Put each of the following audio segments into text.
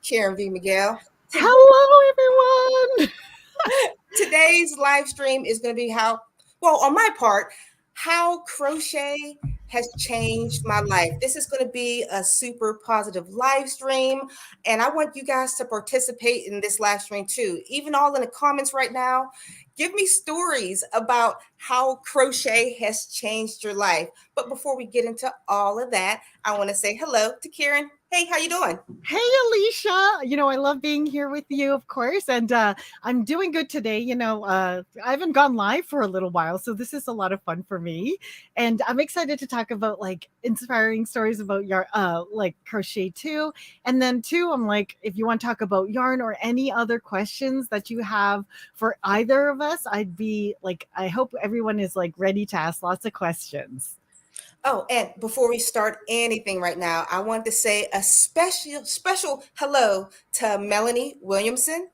Karen V Miguel. Hello, everyone. Today's live stream is going to be on my part, how crochet has changed my life. This is going to be a super positive live stream, and I want you guys to participate in this live stream too. Even all in the comments right now, give me stories about how crochet has changed your life. But before we get into all of that, I want to say hello to Karen. Hey, how you doing? Hey, Alicia. I love being here with you, of course. And I'm doing good today. I haven't gone live for a little while. So this is a lot of fun for me. And I'm excited to talk about like inspiring stories about your like crochet too. And then too, I'm like, if you want to talk about yarn or any other questions that you have for either of us, I'd be like, I hope everyone is like ready to ask lots of questions. Oh, and before we start anything right now, I wanted to say a special hello to Melanie Williamson.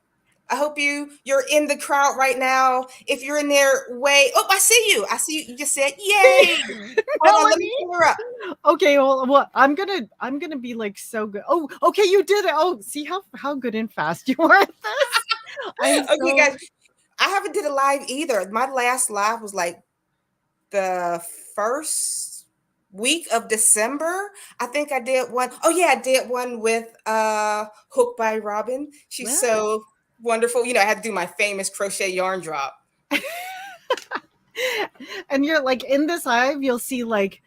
I hope you're in the crowd right now. If you're in there, I see you. I see you. You just said, "Yay!" Hold on, let me Melanie. pull her up. Okay, well, I'm gonna be like so good. Oh, okay, you did it. Oh, see how good and fast you are at this. I'm Okay, so guys, I haven't did a live either. My last live was like the first week of December. I think I did one. Oh yeah, I did one with Hook by Robin. She's well. so wonderful. I had to do my famous crochet yarn drop. And you're like in this live, you'll see like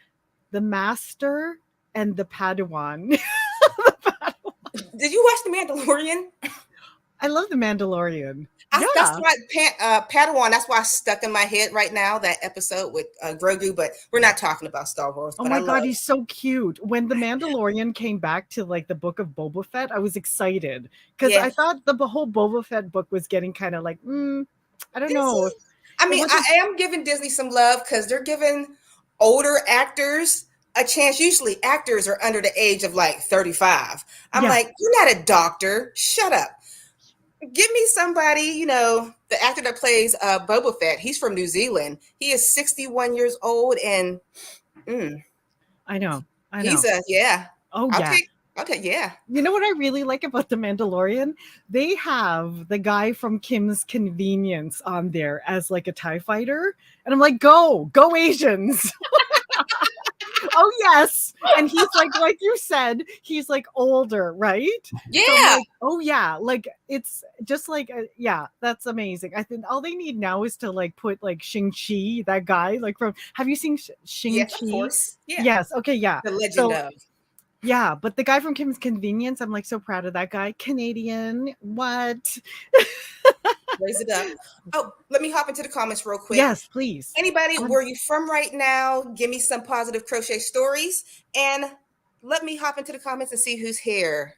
the master and the Padawan. Did you watch The Mandalorian? I love the Mandalorian. That's Yeah. why Padawan. That's why I stuck in my head right now that episode with Grogu. But we're not talking about Star Wars. Oh But I my god, love. he's so cute. When the Mandalorian came back to like the book of Boba Fett, I was excited because Yeah. I thought the whole Boba Fett book was getting kind of like, I don't know. I It mean, wasn't. I am giving Disney some love because they're giving older actors a chance. Usually, actors are under the age of like 35. I'm Yeah. like, you're not a doctor. Shut up. Give me somebody, the actor that plays Boba Fett. He's from New Zealand. He is 61 years old, and mm, I know. I he's know. yeah. Oh I'll yeah. take, okay, yeah. You know what I really like about The Mandalorian? They have the guy from Kim's Convenience on there as like a TIE fighter. And I'm like, go Asians. Oh yes. And he's like you said, he's like older, right? So I'm Yeah. like, oh yeah, like it's just like yeah, that's amazing. I think all they need now is to like put like Shang-Chi, that guy, like from have you seen Yes, of Shang-Chi? course. Yeah. Yes, okay, yeah. The legend So of. yeah, but the guy from Kim's Convenience, I'm like so proud of that guy. Canadian, what? Raise it up. Oh, let me hop into the comments real quick. Yes, please. Anybody, where you from right now? Give me some positive crochet stories, and let me hop into the comments and see who's here.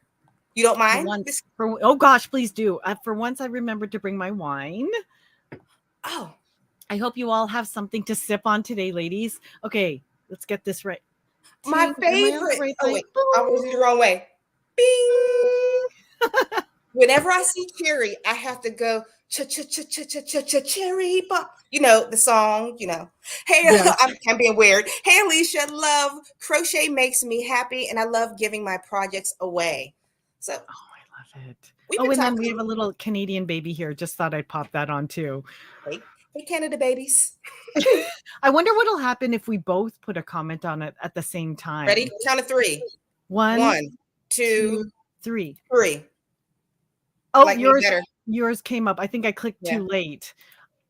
You don't For mind? once, oh gosh, please do. For once, I remembered to bring my wine. Oh, I hope you all have something to sip on today, ladies. Okay, let's get this right. my Ting, am I on the favorite. right Oh line? wait, I was the wrong way. Bing. Whenever I see cherry, I have to go cherry pop. The song. Hey, Yes. I'm being weird. Hey, Alicia, love crochet makes me happy, and I love giving my projects away. So Oh, I love it. we've Oh, been and then we have talking. a little Canadian baby here. Just thought I'd pop that on too. Hey, hey, Canada babies. I wonder what'll happen if we both put a comment on it at the same Ready? time. Count of three. One, 1, 2, two, three. 3. Oh, Like me better. yours came up. I think I clicked Yeah. too late.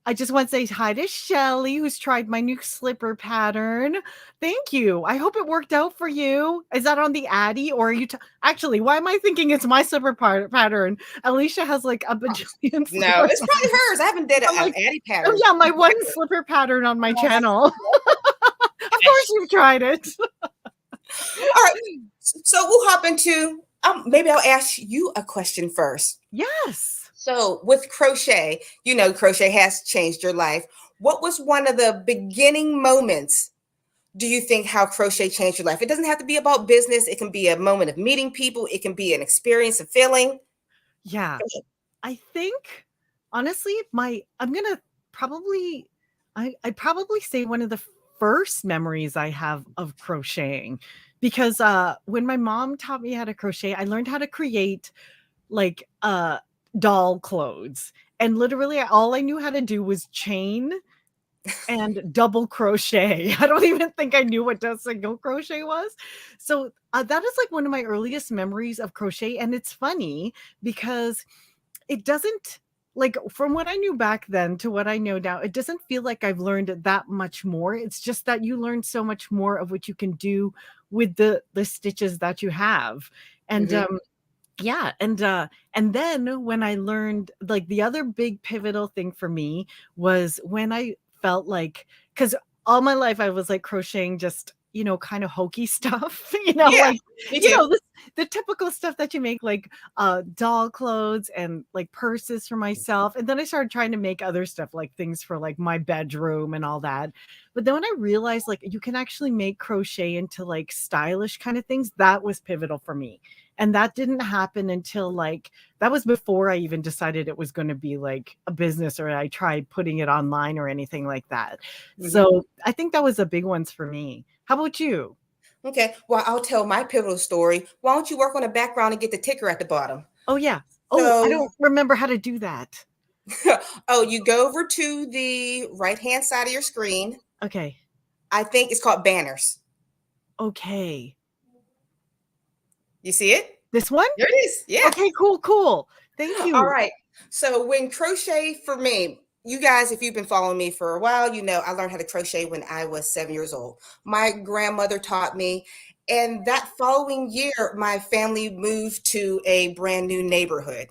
I just want to say hi to Shelly, who's tried my new slipper pattern. Thank you. I hope it worked out for you. Is that on the Addy or are you actually, why am I thinking it's my slipper pattern? Alicia has like a bajillion No, slippers it's probably on. hers. I haven't did I'm an like, Addie oh pattern. yeah, my one slipper pattern on my channel. Of course you've tried it. All right. So we'll hop into, maybe I'll ask you a question first. Yes. So with crochet, crochet has changed your life. What was one of the beginning moments, do you think, how crochet changed your life? It doesn't have to be about business. It can be a moment of meeting people. It can be an experience, a feeling. Yeah. I think honestly, I'm gonna probably I'd probably say one of the first memories I have of crocheting because when my mom taught me how to crochet, I learned how to create like doll clothes. And literally all I knew how to do was chain and double crochet. I don't even think I knew what single crochet was. So that is like one of my earliest memories of crochet. And it's funny because it doesn't, like, from what I knew back then to what I know now, it doesn't feel like I've learned that much more. It's just that you learn so much more of what you can do with the stitches that you have. And yeah, and then when I learned, like, the other big pivotal thing for me was when I felt like, because all my life I was like crocheting just, kind of hokey stuff, Yeah, like, me too. the typical stuff that you make, like doll clothes and like purses for myself. And then I started trying to make other stuff, like things for like my bedroom and all that. But then when I realized like you can actually make crochet into like stylish kind of things, that was pivotal for me. And that didn't happen until like, that was before I even decided it was going to be like a business, or I tried putting it online or anything like that. Mhm. So I think that was the big ones for me. How about you? Okay, well, I'll tell my pivotal story. Why don't you work on the background and get the ticker at the bottom? Oh, yeah. Oh, I So, don't remember how to do that. oh, you go over to the right-hand side of your screen. Okay. I think it's called banners. Okay. You see it? This one? There it is. Yeah. Okay, cool, cool. Thank All you. right. So when crochet for me, you guys, if you've been following me for a while, you know I learned how to crochet when I was 7 years old. My grandmother taught me. And that following year, my family moved to a brand new neighborhood,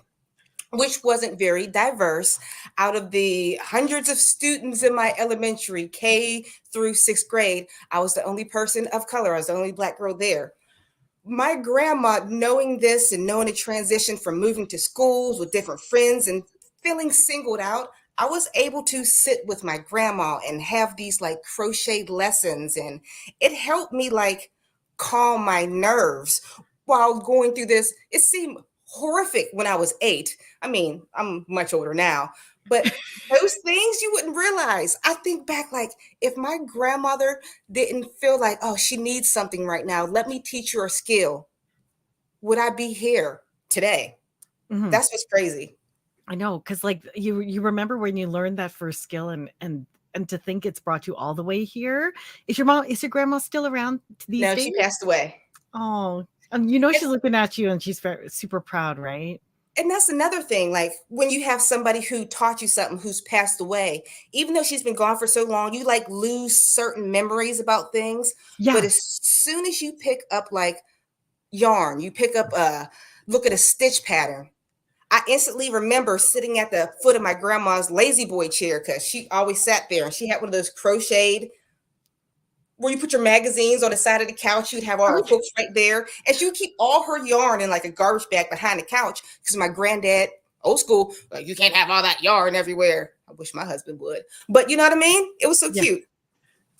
which wasn't very diverse. Out of the hundreds of students in my elementary, K through sixth grade, I was the only person of color. I was the only Black girl there. My grandma, knowing this and knowing the transition from moving to schools with different friends and feeling singled out, I was able to sit with my grandma and have these like crochet lessons. And it helped me like calm my nerves while going through this. It seemed horrific when I was 8. I mean, I'm much older now, but those things you wouldn't realize. I think back, like, if my grandmother didn't feel like, oh, she needs something right now, let me teach her a skill, would I be here today? Mhm. That's what's crazy. I know, because like you remember when you learned that first skill, and to think it's brought you all the way here. Is your grandma still around these No, days? she passed away. Oh, and she's It's, looking at you and she's very, super proud, right? and that's another thing. Like when you have somebody who taught you something who's passed away, even though she's been gone for so long, you like lose certain memories about things. But Yeah. as soon as you pick up like yarn, you pick up look at a stitch pattern. I instantly remember sitting at the foot of my grandma's lazy boy chair because she always sat there and she had one of those crocheted where you put your magazines on the side of the couch. You'd have all her hooks right there. And she would keep all her yarn in like a garbage bag behind the couch because my granddad, old school, like, you can't have all that yarn everywhere. I wish my husband would. But you know what I mean? It was so Yeah. cute.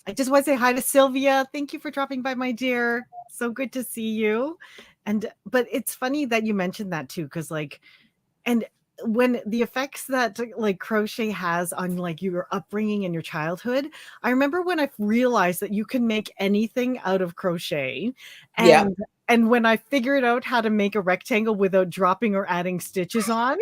I just want to say hi to Sylvia. Thank you for dropping by, my dear. So good to see you. But it's funny that you mentioned that too, because like, and when the effects that like crochet has on like your upbringing and your childhood, I remember when I realized that you can make anything out of crochet, Yeah. and when I figured out how to make a rectangle without dropping or adding stitches on.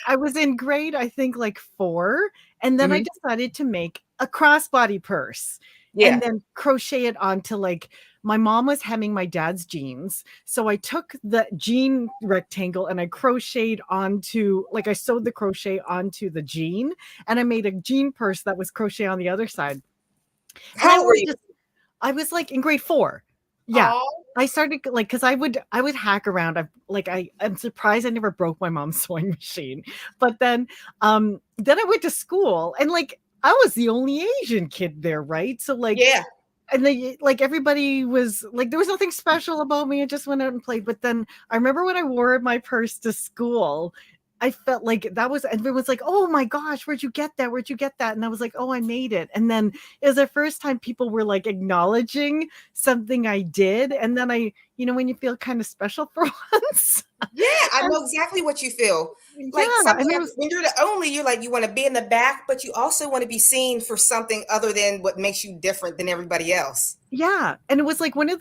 I was in grade, I think, like 4, and then I Mhm. decided to make a crossbody purse and Yeah. then crochet it onto, like, my mom was hemming my dad's jeans, so I took the jean rectangle and I crocheted onto, like, I sewed the crochet onto the jean, and I made a jean purse that was crochet on the other side. And How old were you? I was, like, in grade 4. Yeah. Oh, I started, like, because I would hack around. I'm surprised I never broke my mom's sewing machine. But then I went to school and, like, I was the only Asian kid there, right? So, like, yeah. and they, like, everybody was like, there was nothing special about me. I just went out and played. But then I remember when I wore my purse to school, I felt like that was, everyone's like, oh my gosh, where'd you get that? Where'd you get that? And I was like, oh, I made it. And then it was the first time people were like acknowledging something I did. And then when you feel kind of special for once. Yeah, I know exactly what you feel. Like Yeah. And it sometimes was, when you're the only, you're like, you want to be in the back, but you also want to be seen for something other than what makes you different than everybody else. yeah. And it was like one of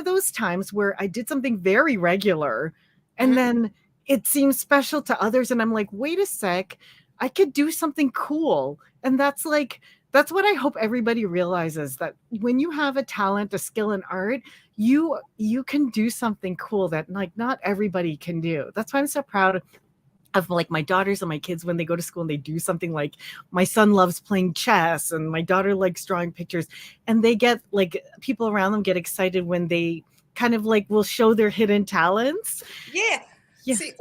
those times where I did something very regular And then it seems special to others. And I'm like, wait a sec, I could do something cool. And that's what I hope everybody realizes, that when you have a talent, a skill in art, you can do something cool that like not everybody can do. That's why I'm so proud of like my daughters and my kids when they go to school and they do something. Like my son loves playing chess and my daughter likes drawing pictures, and they get like people around them get excited when they kind of like will show their hidden talents. Yeah. Yeah. See,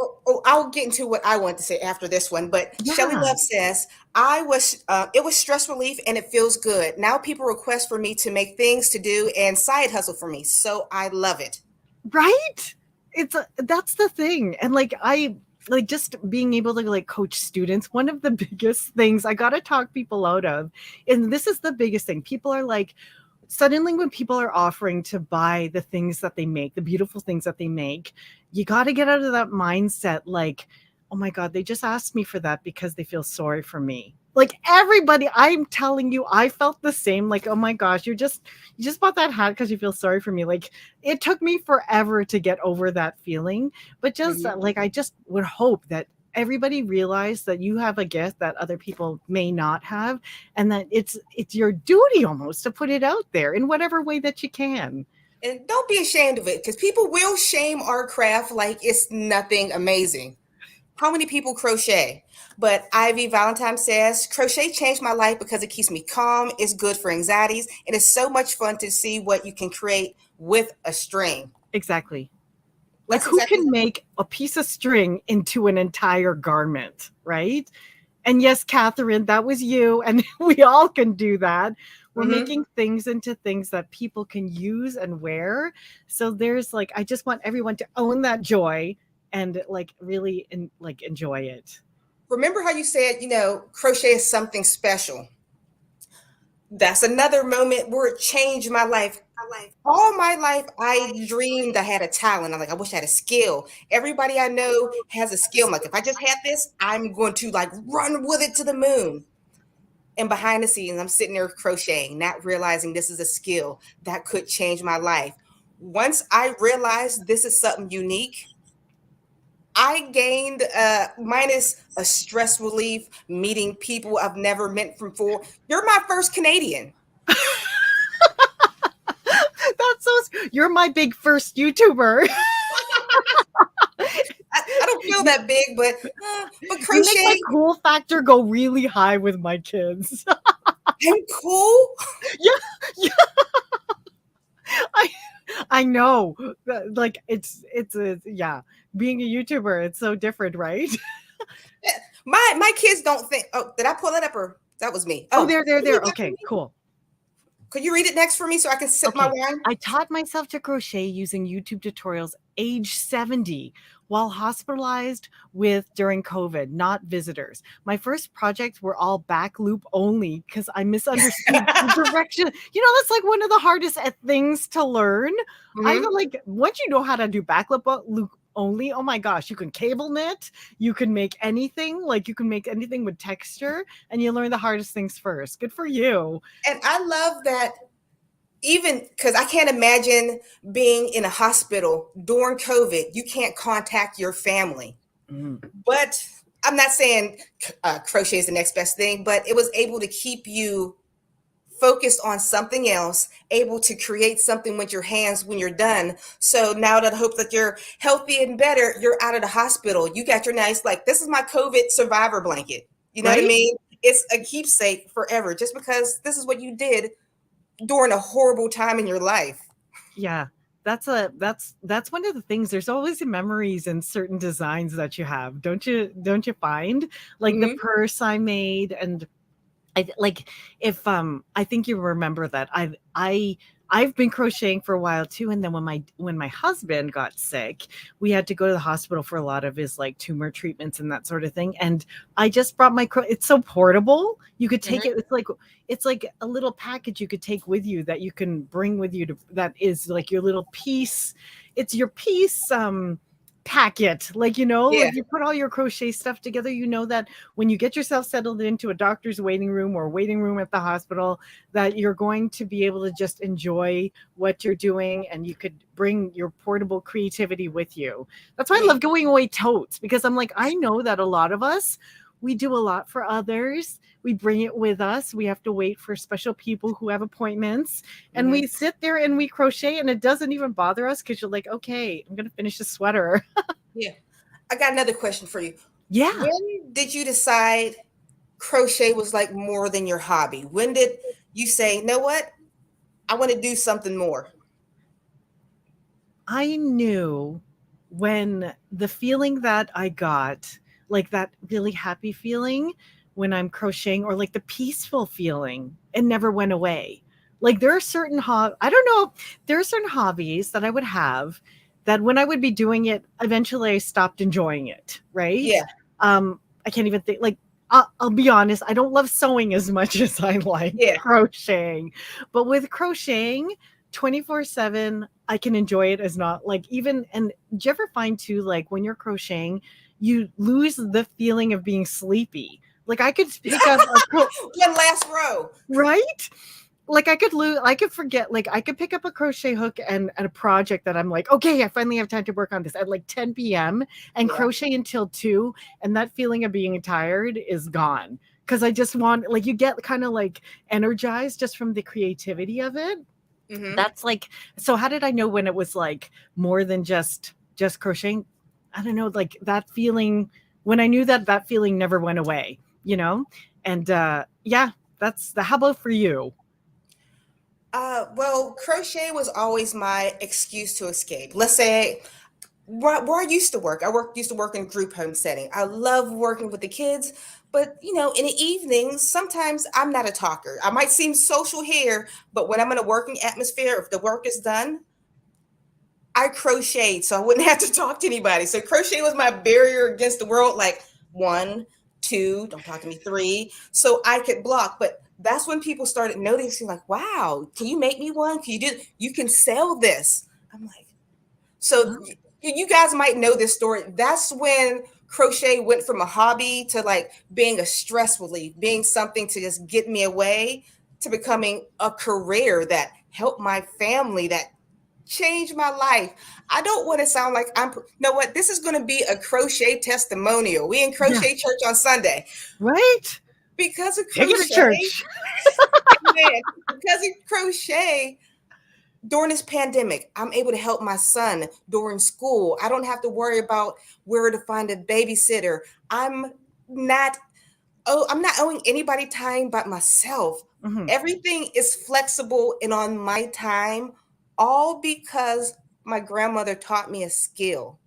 I'll get into what I want to say after this one. But Shelly Yeah. Love says, it was stress relief and it feels good. Now people request for me to make things to do and side hustle for me. So I love it. Right? That's the thing. And like I like just being able to like coach students, one of the biggest things I got to talk people out of, and this is the biggest thing. People are like, suddenly when people are offering to buy the things that they make, the beautiful things that they make, you got to get out of that mindset like, oh my God, they just asked me for that because they feel sorry for me. Like everybody, I'm telling you, I felt the same. Like, oh my gosh, you just bought that hat because you feel sorry for me. Like it took me forever to get over that feeling. But just like, I just would hope that everybody realized that you have a gift that other people may not have, and that it's your duty almost to put it out there in whatever way that you can. And don't be ashamed of it, because people will shame our craft like it's nothing amazing. How many people crochet? But Ivy Valentine says, crochet changed my life because it keeps me calm. It's good for anxieties. And it's so much fun to see what you can create with a string. Exactly. Like That's who exactly can make a piece of string into an entire garment, right? And yes, Catherine, that was you. And we all can do that. We're making things into things that people can use and wear. So there's like, I just want everyone to own that joy and like really like enjoy it. Remember how you said, crochet is something special. That's another moment where it changed my life. All my life, I dreamed I had a talent. I'm like, I wish I had a skill. Everybody I know has a skill. I'm like, if I just had this, I'm going to like run with it to the moon. And behind the scenes, I'm sitting there crocheting, not realizing this is a skill that could change my life. Once I realized this is something unique, I gained minus a stress relief, meeting people I've never met before. You're my first Canadian. That's so. You're my big first YouTuber. I don't feel that big, but You make my crochet. cool factor go really high with my kids. I'm cool. Yeah. I know. Like it's yeah. Being a YouTuber, it's so different, right? My kids don't think. Oh, did I pull that up or that was me? Oh, there. Okay, cool. Could you read it next for me so I can sip my wine? I taught myself to crochet using YouTube tutorials age 70 while hospitalized during COVID, not visitors. My first projects were all back loop only because I misunderstood the direction. That's like one of the hardest things to learn. I feel like once you know how to do back loop only, oh my gosh, you can cable knit, you can make anything, like you can make anything with texture, and you learn the hardest things first. Good for you. And I love that, even because I can't imagine being in a hospital during COVID. You can't contact your family. But I'm not saying crochet is the next best thing, but it was able to keep you focused on something else, able to create something with your hands when you're done. So now that I hope that you're healthy and better, you're out of the hospital. You got your nice, like, this is my COVID survivor blanket. You know what I mean? It's a keepsake forever, just because this is what you did during a horrible time in your life. Yeah. That's one of the things. There's always memories in certain designs that you have. Don't you find? Like the purse I made, and I think you remember that I've been crocheting for a while too. And then when my husband got sick, we had to go to the hospital for a lot of his like tumor treatments and that sort of thing. And I just brought it's so portable. You could take it. It's like a little package you could take with you that you can bring with you that is like your little piece. It's your piece. pack it. Like, Yeah. if you put all your crochet stuff together, you know that when you get yourself settled into a doctor's waiting room or a waiting room at the hospital, that you're going to be able to just enjoy what you're doing, and you could bring your portable creativity with you. That's why I love going away totes, because I'm like, I know that a lot of us, we do a lot for others. We bring it with us. We have to wait for special people who have appointments, and we sit there and we crochet, and it doesn't even bother us because you're like, okay, I'm going to finish the sweater. Yeah. I got another question for you. Yeah. When did you decide crochet was like more than your hobby? When did you say, you know what? I want to do something more? I knew when the feeling that I got, like that really happy feeling when I'm crocheting, or like the peaceful feeling, it never went away. Like there are certain I don't know, there are certain hobbies that I would have that when I would be doing it, eventually I stopped enjoying it. Right. Yeah. I can't even think, like, I'll be honest, I don't love sewing as much as I like crocheting. But with crocheting 24/7, I can enjoy it as not like even. And do you ever find too, like when you're crocheting, you lose the feeling of being sleepy? Like I could pick up one last row. Right? Like I could forget, like I could pick up a crochet hook and a project that I'm like, okay, I finally have time to work on this at like 10 p.m. and crochet until 2, and that feeling of being tired is gone. Because I just want, like, you get kind of like energized just from the creativity of it. That's like, so how did I know when it was like more than just crocheting? I don't know, like that feeling, when I knew that feeling never went away, and yeah, that's how about for you? Well, crochet was always my excuse to escape. Let's say where I used to work, used to work in group home setting. I love working with the kids, but in the evenings, sometimes I'm not a talker. I might seem social here, but when I'm in a working atmosphere, if the work is done, I crocheted so I wouldn't have to talk to anybody. So crochet was my barrier against the world, like 1, 2, don't talk to me, 3, so I could block. But that's when people started noticing, like, wow, can you make me one? You can sell this. I'm like, so you guys might know this story. That's when crochet went from a hobby to like being a stress relief, being something to just get me away, to becoming a career that helped my family, that changed my life. I don't want to sound like you know what? This is going to be a crochet testimonial. We in crochet church on Sunday. Right? Because of Take crochet. it to church. Man, because of crochet, during this pandemic, I'm able to help my son during school. I don't have to worry about where to find a babysitter. I'm not owing anybody time but myself. Everything is flexible and on my time, all because my grandmother taught me a skill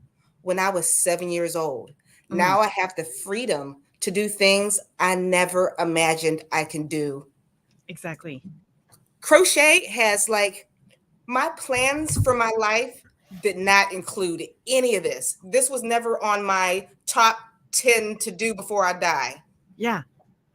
when I was 7 years old. Now I have the freedom to do things I never imagined I can do. Exactly. Crochet has, like, my plans for my life did not include any of this. This was never on my top 10 to do before I die. Yeah.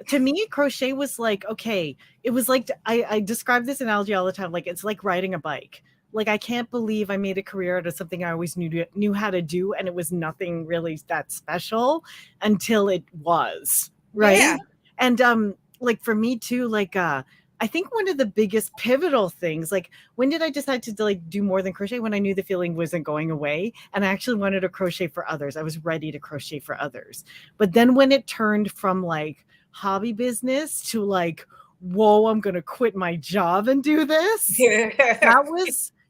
To me, crochet was like, okay, it was like, I describe this analogy all the time. Like, it's like riding a bike. Like, I can't believe I made a career out of something I always knew how to do. And it was nothing really that special until it was. Right. Yeah. And like for me too, like, I think one of the biggest pivotal things, like when did I decide to like do more than crochet? When I knew the feeling wasn't going away and I actually wanted to crochet for others. I was ready to crochet for others. But then when it turned from like hobby business to like, whoa, I'm going to quit my job and do this.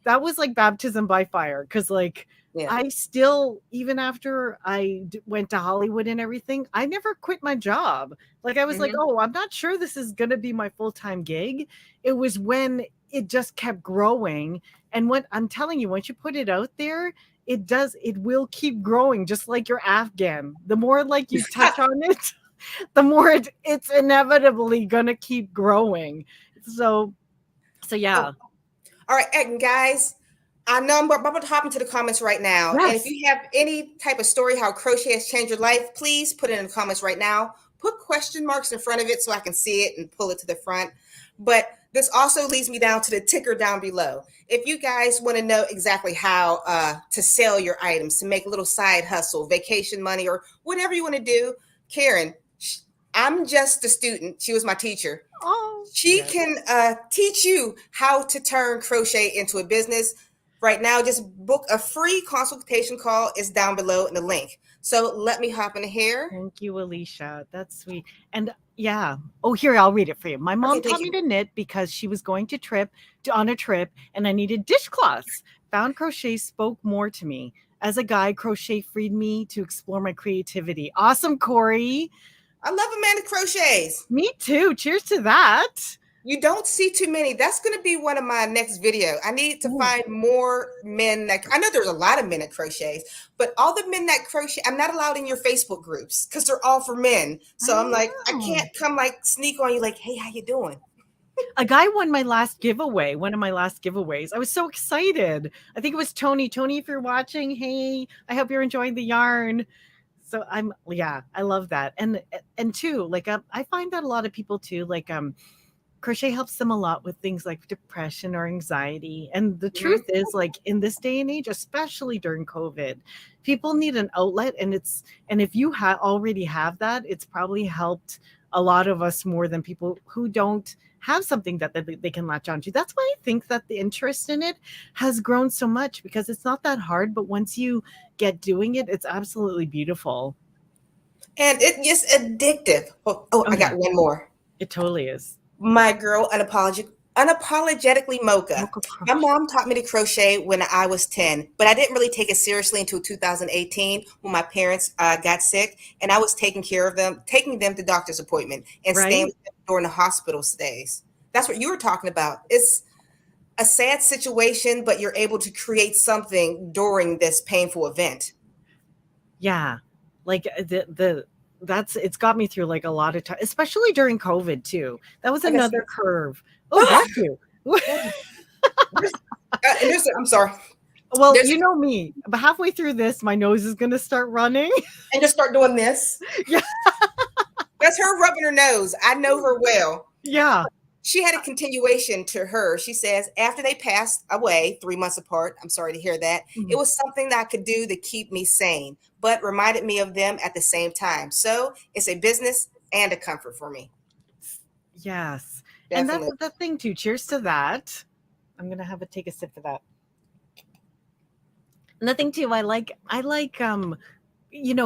that was like baptism by fire. Cause like, I still, even after I went to Hollywood and everything, I never quit my job. Like I was like, oh, I'm not sure this is going to be my full-time gig. It was when it just kept growing. And what I'm telling you, once you put it out there, it will keep growing, just like your Afghan. The more like you touch on it, the more it's inevitably going to keep growing. So yeah. Oh. All right, and guys, I know I'm about to hop into the comments right now. Yes. And if you have any type of story how crochet has changed your life, please put it in the comments right now. Put question marks in front of it so I can see it and pull it to the front. But This also leads me down to the ticker down below. If you guys want to know exactly how to sell your items, to make a little side hustle, vacation money, or whatever you want to do, Karen, I'm just a student. She was my teacher. Oh, She yes. can teach you how to turn crochet into a business. Right now, just book a free consultation call. It's down below in the link. So let me hop in here. Thank you, Alicia. That's sweet. And yeah. Oh, here, I'll read it for you. My mom Okay, thank taught me you. to knit because she was going on a trip and I needed dishcloths. Found crochet spoke more to me. As a guy, crochet freed me to explore my creativity. Awesome, Corey. I love Amanda Crochets. Me too. Cheers to that. You don't see too many. That's going to be one of my next video. I need to Ooh. find more men that, I know there's a lot of men that crochets, but all the men that crochet, I'm not allowed in your Facebook groups because they're all for men. So I'm like, I can't come like sneak on you like, hey, how you doing? A guy won my last giveaway, one of my last giveaways. I was so excited. I think it was Tony. Tony, if you're watching, hey, I hope you're enjoying the yarn. So I love that. And too, like I find that a lot of people too, like crochet helps them a lot with things like depression or anxiety. And the truth is, like in this day and age, especially during COVID, people need an outlet. And if you already have that, it's probably helped a lot of us more than people who don't have something that they can latch onto. That's why I think that the interest in it has grown so much, because it's not that hard, but once you get doing it, it's absolutely beautiful. And it is addictive. I got one more. It totally is. My girl, unapologetically Mocha. My mom taught me to crochet when I was 10, but I didn't really take it seriously until 2018 when my parents got sick and I was taking them to doctor's appointment and staying with them during the hospital stays. That's what you were talking about. It's a sad situation, but you're able to create something during this painful event. Yeah. Like it's got me through like a lot of time, especially during COVID too. That was another curve. Oh, bless you. I'm sorry. Well, you know me, but halfway through this, my nose is going to start running. And just start doing this. Yeah. That's her rubbing her nose. I know her well. Yeah. She had a continuation to her. She says, after they passed away 3 months apart, I'm sorry to hear that, it was something that I could do to keep me sane, but reminded me of them at the same time. So it's a business and a comfort for me. Yes. Definitely. And that's the thing too. Cheers to that. I'm going to take a sip of that. And the thing too, I like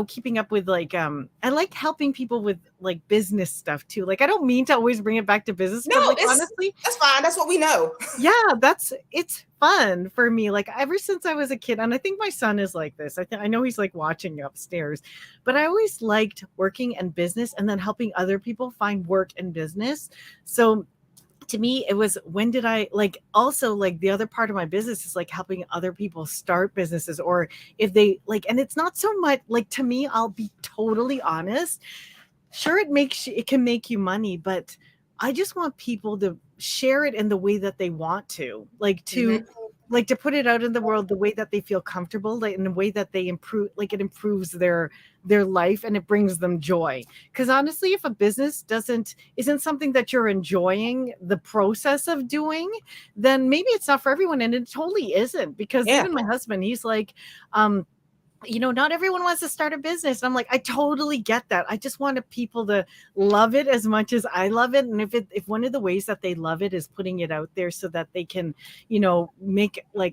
keeping up with I like helping people with like business stuff too. Like I don't mean to always bring it back to business, but like honestly, that's fine. That's what we know. Yeah, it's fun for me. Like ever since I was a kid, and I think my son is like this. I know he's like watching upstairs, but I always liked working and business and then helping other people find work and business. So to me, it was when did I also the other part of my business is like helping other people start businesses, or if they and it's not so much to me, I'll be totally honest. Sure, it can make you money, but I just want people to share it in the way that they want to, to put it out in the world the way that they feel comfortable, in the way that they improve, it improves their life and it brings them joy. Because honestly, if a business isn't something that you're enjoying the process of doing, then maybe it's not for everyone. And it totally isn't, because even my husband, he's like, not everyone wants to start a business. And I'm like, I totally get that. I just wanted people to love it as much as I love it. And if one of the ways that they love it is putting it out there so that they can,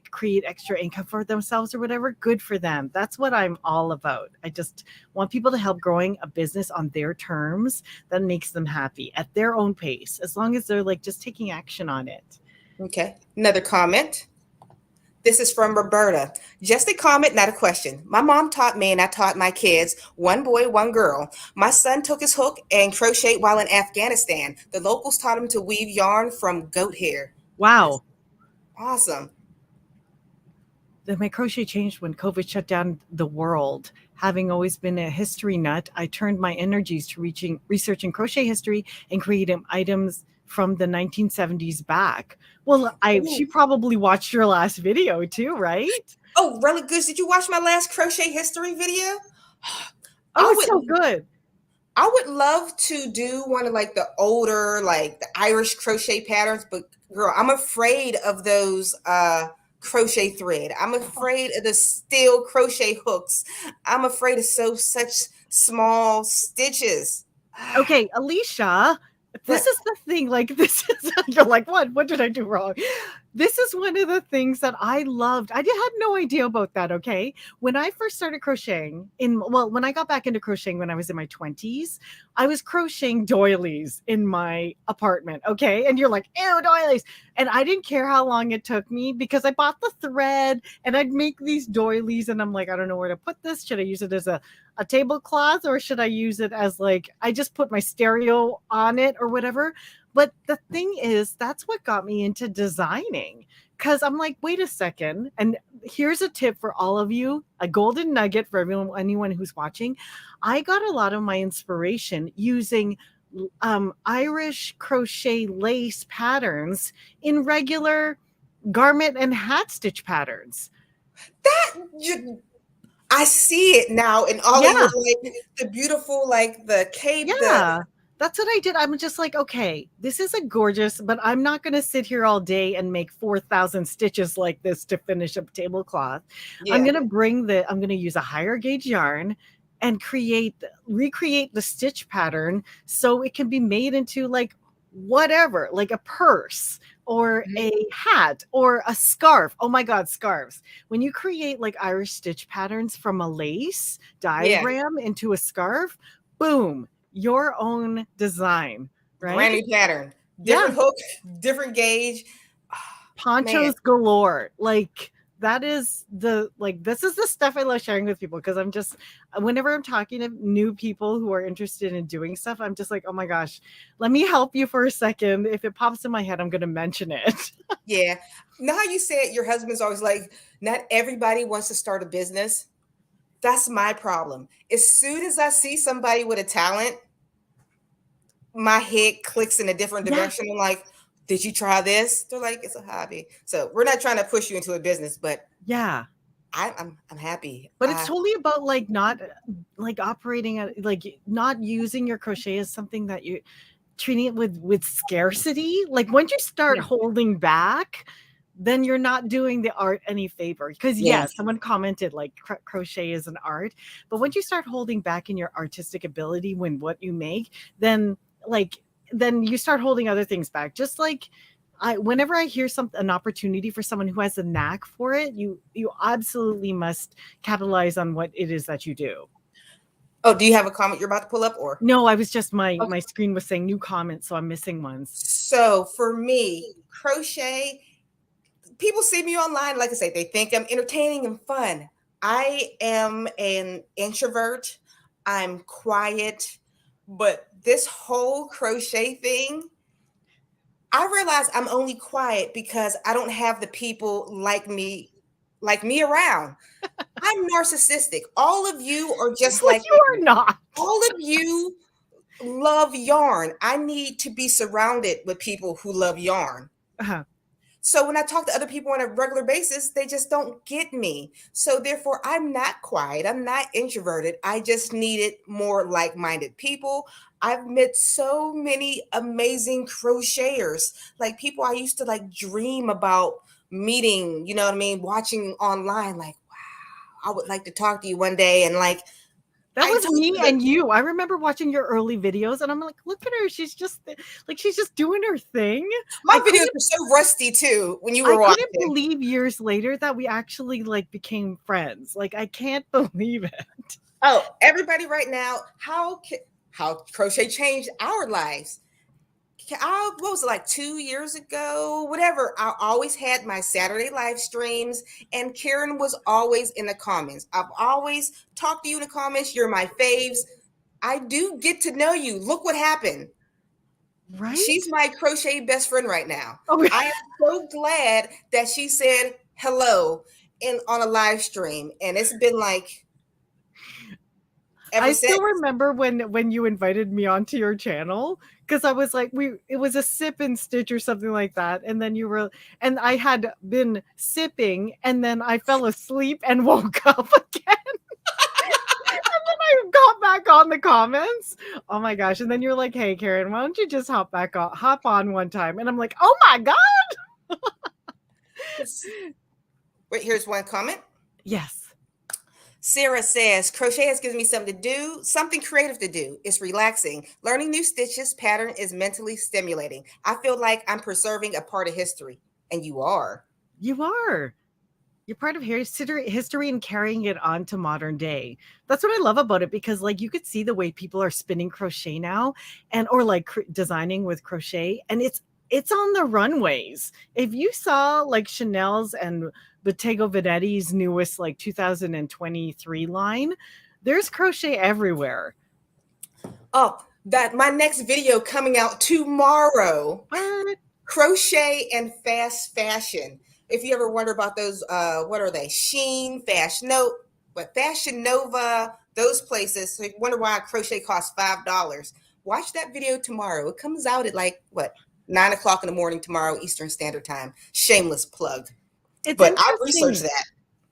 create extra income for themselves or whatever, good for them. That's what I'm all about. I just want people to help growing a business on their terms that makes them happy at their own pace, as long as they're just taking action on it. Okay. Another comment. This is from Roberta. Just a comment, not a question. My mom taught me and I taught my kids, one boy, one girl. My son took his hook and crocheted while in Afghanistan. The locals taught him to weave yarn from goat hair. Wow. That's awesome. My crochet changed when COVID shut down the world. Having always been a history nut, I turned my energies to researching crochet history and creating items from the 1970s back. Well, she probably watched your last video too, right? Oh, really good. Did you watch my last crochet history video? Oh, it's so good. I would love to do one of like the older, like the Irish crochet patterns, but girl, I'm afraid of those crochet thread. I'm afraid of the steel crochet hooks. I'm afraid of such small stitches. Okay, Alicia, this But is the thing. Like, this is, you're like, what? What did I do wrong? This is one of the things that I loved. I had no idea about that. Okay. When I first started crocheting when I got back into crocheting when I was in my 20s, I was crocheting doilies in my apartment. Okay. And you're like, ew, doilies. And I didn't care how long it took me because I bought the thread and I'd make these doilies. And I'm like, I don't know where to put this. Should I use it as a tablecloth, or should I use it as like, I just put my stereo on it or whatever? But the thing is, that's what got me into designing, because I'm like, wait a second. And here's a tip for all of you, a golden nugget for anyone who's watching. I got a lot of my inspiration using Irish crochet lace patterns in regular garment and hat stitch patterns. I see it now in all of your, Yeah. like, the beautiful, like the cape. Yeah. That's what I did. I'm just like, okay, this is a gorgeous, but I'm not going to sit here all day and make 4,000 stitches like this to finish a tablecloth. Yeah. I'm going to use a higher gauge yarn and recreate the stitch pattern so it can be made into like whatever, like a purse or a hat or a scarf. Oh my God, scarves. When you create like Irish stitch patterns from a lace diagram into a scarf, boom, your own design, right? Brand new pattern, different hook, different gauge. Ponchos galore. Like, that is this is the stuff I love sharing with people, because I'm just, whenever I'm talking to new people who are interested in doing stuff, I'm just like, oh my gosh, let me help you for a second. If it pops in my head, I'm going to mention it. Yeah. Now you said your husband's always like, not everybody wants to start a business. That's my problem. As soon as I see somebody with a talent, my head clicks in a different direction. I'm like, did you try this? They're like, it's a hobby. So we're not trying to push you into a business, but yeah, I'm happy. But it's totally about like not like operating like not using your crochet as something that you treating it with scarcity. Like, once you start holding back, then you're not doing the art any favor. Because someone commented like crochet is an art, but once you start holding back in your artistic ability when what you make, then you start holding other things back. Just like whenever I hear an opportunity for someone who has a knack for it, you absolutely must capitalize on what it is that you do. Oh, do you have a comment you're about to pull up, or? No, I was just, my screen was saying new comments, so I'm missing ones. So for me, crochet, people see me online, like I say, they think I'm entertaining and fun. I am an introvert. I'm quiet, but this whole crochet thing, I realize I'm only quiet because I don't have the people like me around. I'm narcissistic. All of you are just like you are not. All of you love yarn. I need to be surrounded with people who love yarn. Uh-huh. So when I talk to other people on a regular basis, they just don't get me. So therefore, I'm not quiet. I'm not introverted. I just needed more like-minded people. I've met so many amazing crocheters, like people I used to like dream about meeting, you know what I mean? Watching online, like, wow, I would like to talk to you one day. And like, that was me and you. I remember watching your early videos and I'm like, look at her. She's just doing her thing. My videos were so rusty too when you were watching. I couldn't believe years later that we actually like became friends. Like, I can't believe it. Oh, everybody right now, how crochet changed our lives. What was it, like 2 years ago? Whatever. I always had my Saturday live streams, and Karen was always in the comments. I've always talked to you in the comments. You're my faves. I do get to know you. Look what happened. Right? She's my crochet best friend right now. Oh, I am so glad that she said hello on a live stream, and it's been like. I still remember when you invited me onto your channel, because I was like, it was a sip and stitch or something like that, and then and I had been sipping, and then I fell asleep and woke up again. And then I got back back on the comments. Oh my gosh. And then you're like, hey, Karen, why don't you just hop on one time? And I'm like, oh my God. Wait, here's one comment. Yes. Sarah says, crochet has given me something to do, something creative to do. It's relaxing. Learning new stitches pattern is mentally stimulating. I feel like I'm preserving a part of history. And you are. You are. You're part of history and carrying it on to modern day. That's what I love about it, because like you could see the way people are spinning crochet now, and or like designing with crochet, and it's on the runways. If you saw like Chanel's and Bottega Venetti's newest like 2023 line, there's crochet everywhere. Oh, that my next video coming out tomorrow. What? Crochet and fast fashion. If you ever wonder about those, what are they? Sheen, Fashion Nova, those places. So you wonder why crochet costs $5. Watch that video tomorrow. It comes out at like what, 9 o'clock in the morning tomorrow, Eastern Standard Time. Shameless plug. But I researched that.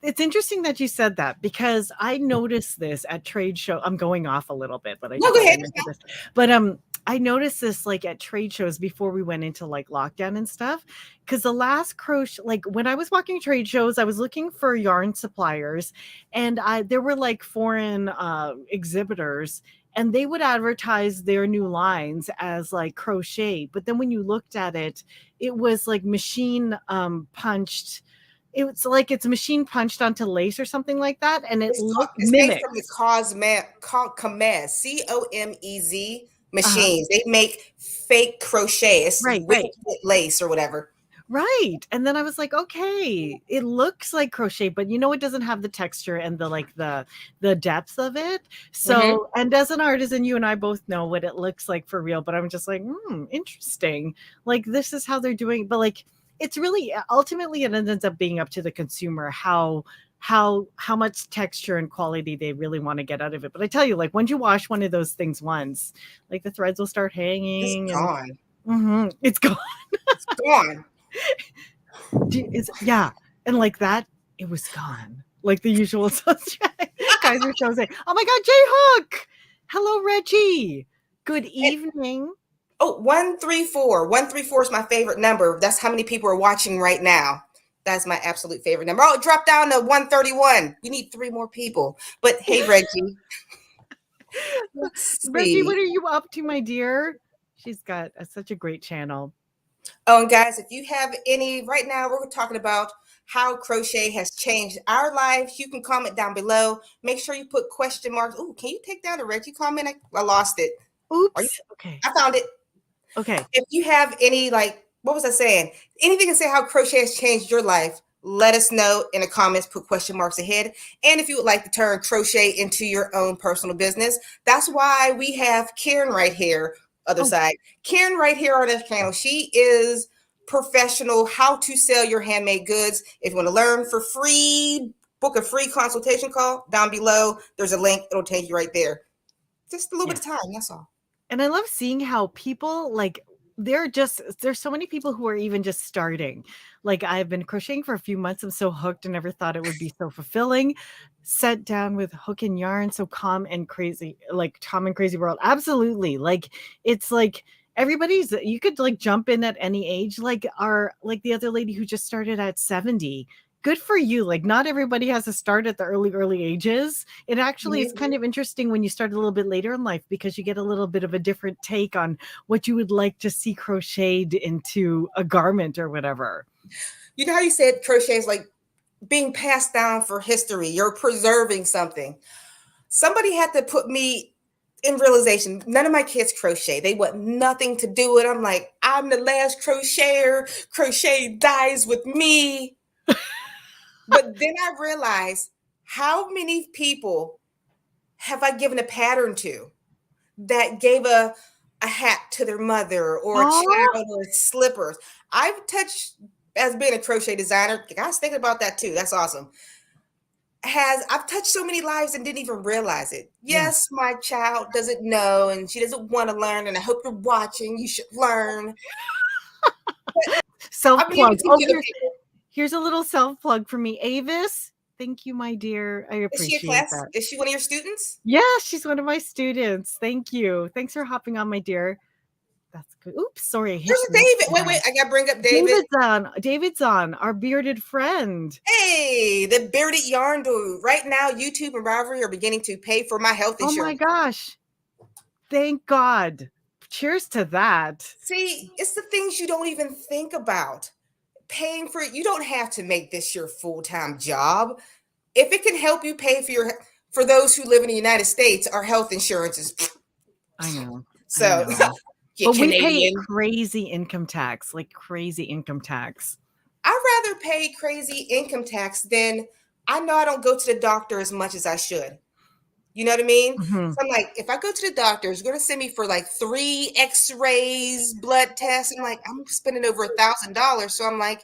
It's interesting that you said that, because I noticed this at trade show. I'm going off a little bit, but go ahead. But I noticed this like at trade shows before we went into like lockdown and stuff. Because the last crochet, like when I was walking trade shows, I was looking for yarn suppliers, and there were like foreign exhibitors, and they would advertise their new lines as like crochet. But then when you looked at it, it was like machine punched. It was like it's machine punched onto lace or something like that, and it's made from the Comez, COMEZ machines. They make fake crochet. It's right. lace or whatever. Right. And then I was like, okay, it looks like crochet, but you know, it doesn't have the texture and the depth of it. So, and as an artisan, you and I both know what it looks like for real, but I'm just like, interesting. Like, this is how they're doing, but like, it's really, ultimately it ends up being up to the consumer, how much texture and quality they really want to get out of it. But I tell you, like, once you wash one of those things once, like the threads will start hanging. It's gone. It's gone. It's gone. Yeah, and like that, it was gone. Like the usual guys are showing, oh my God, J-Hook! Hello, Reggie. Good evening. 134. 134 is my favorite number. That's how many people are watching right now. That's my absolute favorite number. Oh, it dropped down to 131. We need 3 more people. But hey, Reggie. Reggie, what are you up to, my dear? She's got such a great channel. Oh, and guys, if you have any, right now we're talking about how crochet has changed our lives. You can comment down below. Make sure you put question marks. Oh, can you take down the Reggie comment? I lost it. Oops. Okay. I found it. Okay. If you have any, like, what was I saying? Anything to say how crochet has changed your life, let us know in the comments, put question marks ahead. And if you would like to turn crochet into your own personal business, that's why we have Karen right here, other side. Karen right here on this channel. She is professional how to sell your handmade goods. If you want to learn for free, book a free consultation call down below. There's a link. It'll take you right there. Just a little bit of time. That's all. And I love seeing how people, like, there's so many people who are even just starting. Like, I've been crocheting for a few months. I'm so hooked and never thought it would be so fulfilling. Sat down with hook and yarn, so calm and crazy, like Tom and Crazy World. Absolutely. Like, it's like you could like jump in at any age, like the other lady who just started at 70. Good for you. Like, not everybody has to start at the early ages. It actually is kind of interesting when you start a little bit later in life, because you get a little bit of a different take on what you would like to see crocheted into a garment or whatever. You know how you said crochet is like being passed down for history. You're preserving something. Somebody had to put me in realization. None of my kids crochet. They want nothing to do with it. I'm like, I'm the last crocheter. Crochet dies with me. But then I realized, how many people have I given a pattern to that gave a hat to their mother, or a child, or slippers? I've touched, as being a crochet designer, I was thinking about that too. That's awesome. I've touched so many lives and didn't even realize it. Yes, my child doesn't know and she doesn't want to learn, and I hope you're watching. You should learn. Self-plug. Here's a little self-plug for me. Avis, Thank you, my dear. I Is she a appreciate class? that. Is she one of your students? Yeah, she's one of my students. Thank you. Thanks for hopping on, my dear. That's good. Oops, sorry, I hit There's a the David. microphone Wait, down. I gotta bring up David. David's on. David's on, our bearded friend. Hey, the bearded yarn dude. Right now, YouTube and Ravelry are beginning to pay for my health Oh my insurance. gosh. Thank God. Cheers to that. See, it's the things you don't even think about. Paying for it, you don't have to make this your full-time job. If it can help you pay for those who live in the United States, our health insurance is I know. I so know. get But we pay Canadian. crazy income tax, like crazy income tax. I'd rather pay crazy income tax than I know I don't go to the doctor as much as I should. You know what I mean? Mhm. So I'm like, if I go to the doctor, it's going to send me for like 3 X-rays, blood tests. I'm like, I'm spending over $1,000. So I'm like,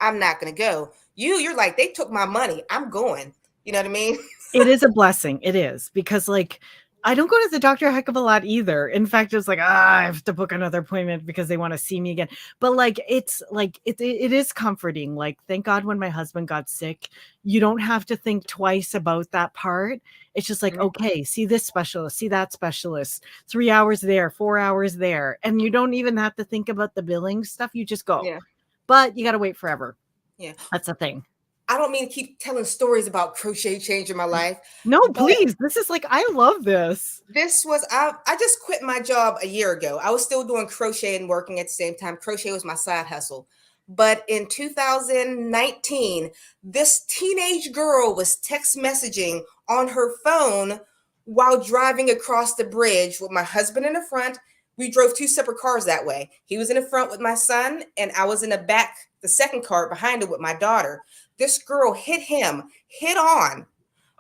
I'm not going to go. You're like, they took my money. I'm going. You know what I mean? It is a blessing. It is because like I don't go to the doctor a heck of a lot either. In fact, it's like I have to book another appointment because they want to see me again. But like it's like it is comforting. Like thank God when my husband got sick, you don't have to think twice about that part. It's just like Mhm. okay, see this specialist, see that specialist, 3 hours there, 4 hours there, and you don't even have to think about the billing stuff. You just go. Yeah. But you got to wait forever. Yeah. That's the thing. I don't mean to keep telling stories about crochet changing my life, No, but please. This is like I love this. this was I just quit my job a year ago. I was still doing crochet and working at the same time. Crochet was my side hustle. But in 2019, this teenage girl was text messaging on her phone while driving across the bridge with my husband in the front. We drove two separate cars that way. He was in the front with my son, and I was in the back, the second car behind him with my daughter. This girl hit him head on,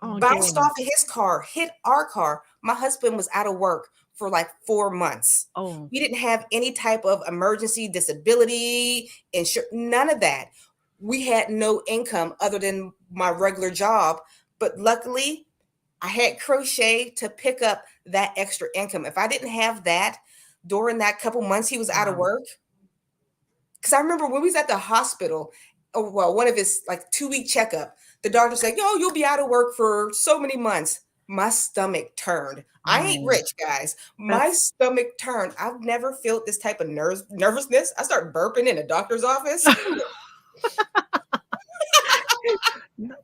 Oh, bounced dang. off of his car, hit our car. My husband was out of work for like 4 months. Oh, We didn't have any type of emergency disability insurance, none of that. We had no income other than my regular job. But luckily, I had crochet to pick up that extra income. If I didn't have that during that couple months he was out of wow. work, because I remember when we was at the hospital, oh, well, one of his like 2 week checkup, the doctor said, "Yo, you'll be out of work for so many months." My stomach turned. I ain't Oh, rich, guys. My that's stomach turned. I've never felt this type of nervousness. I start burping in a doctor's office.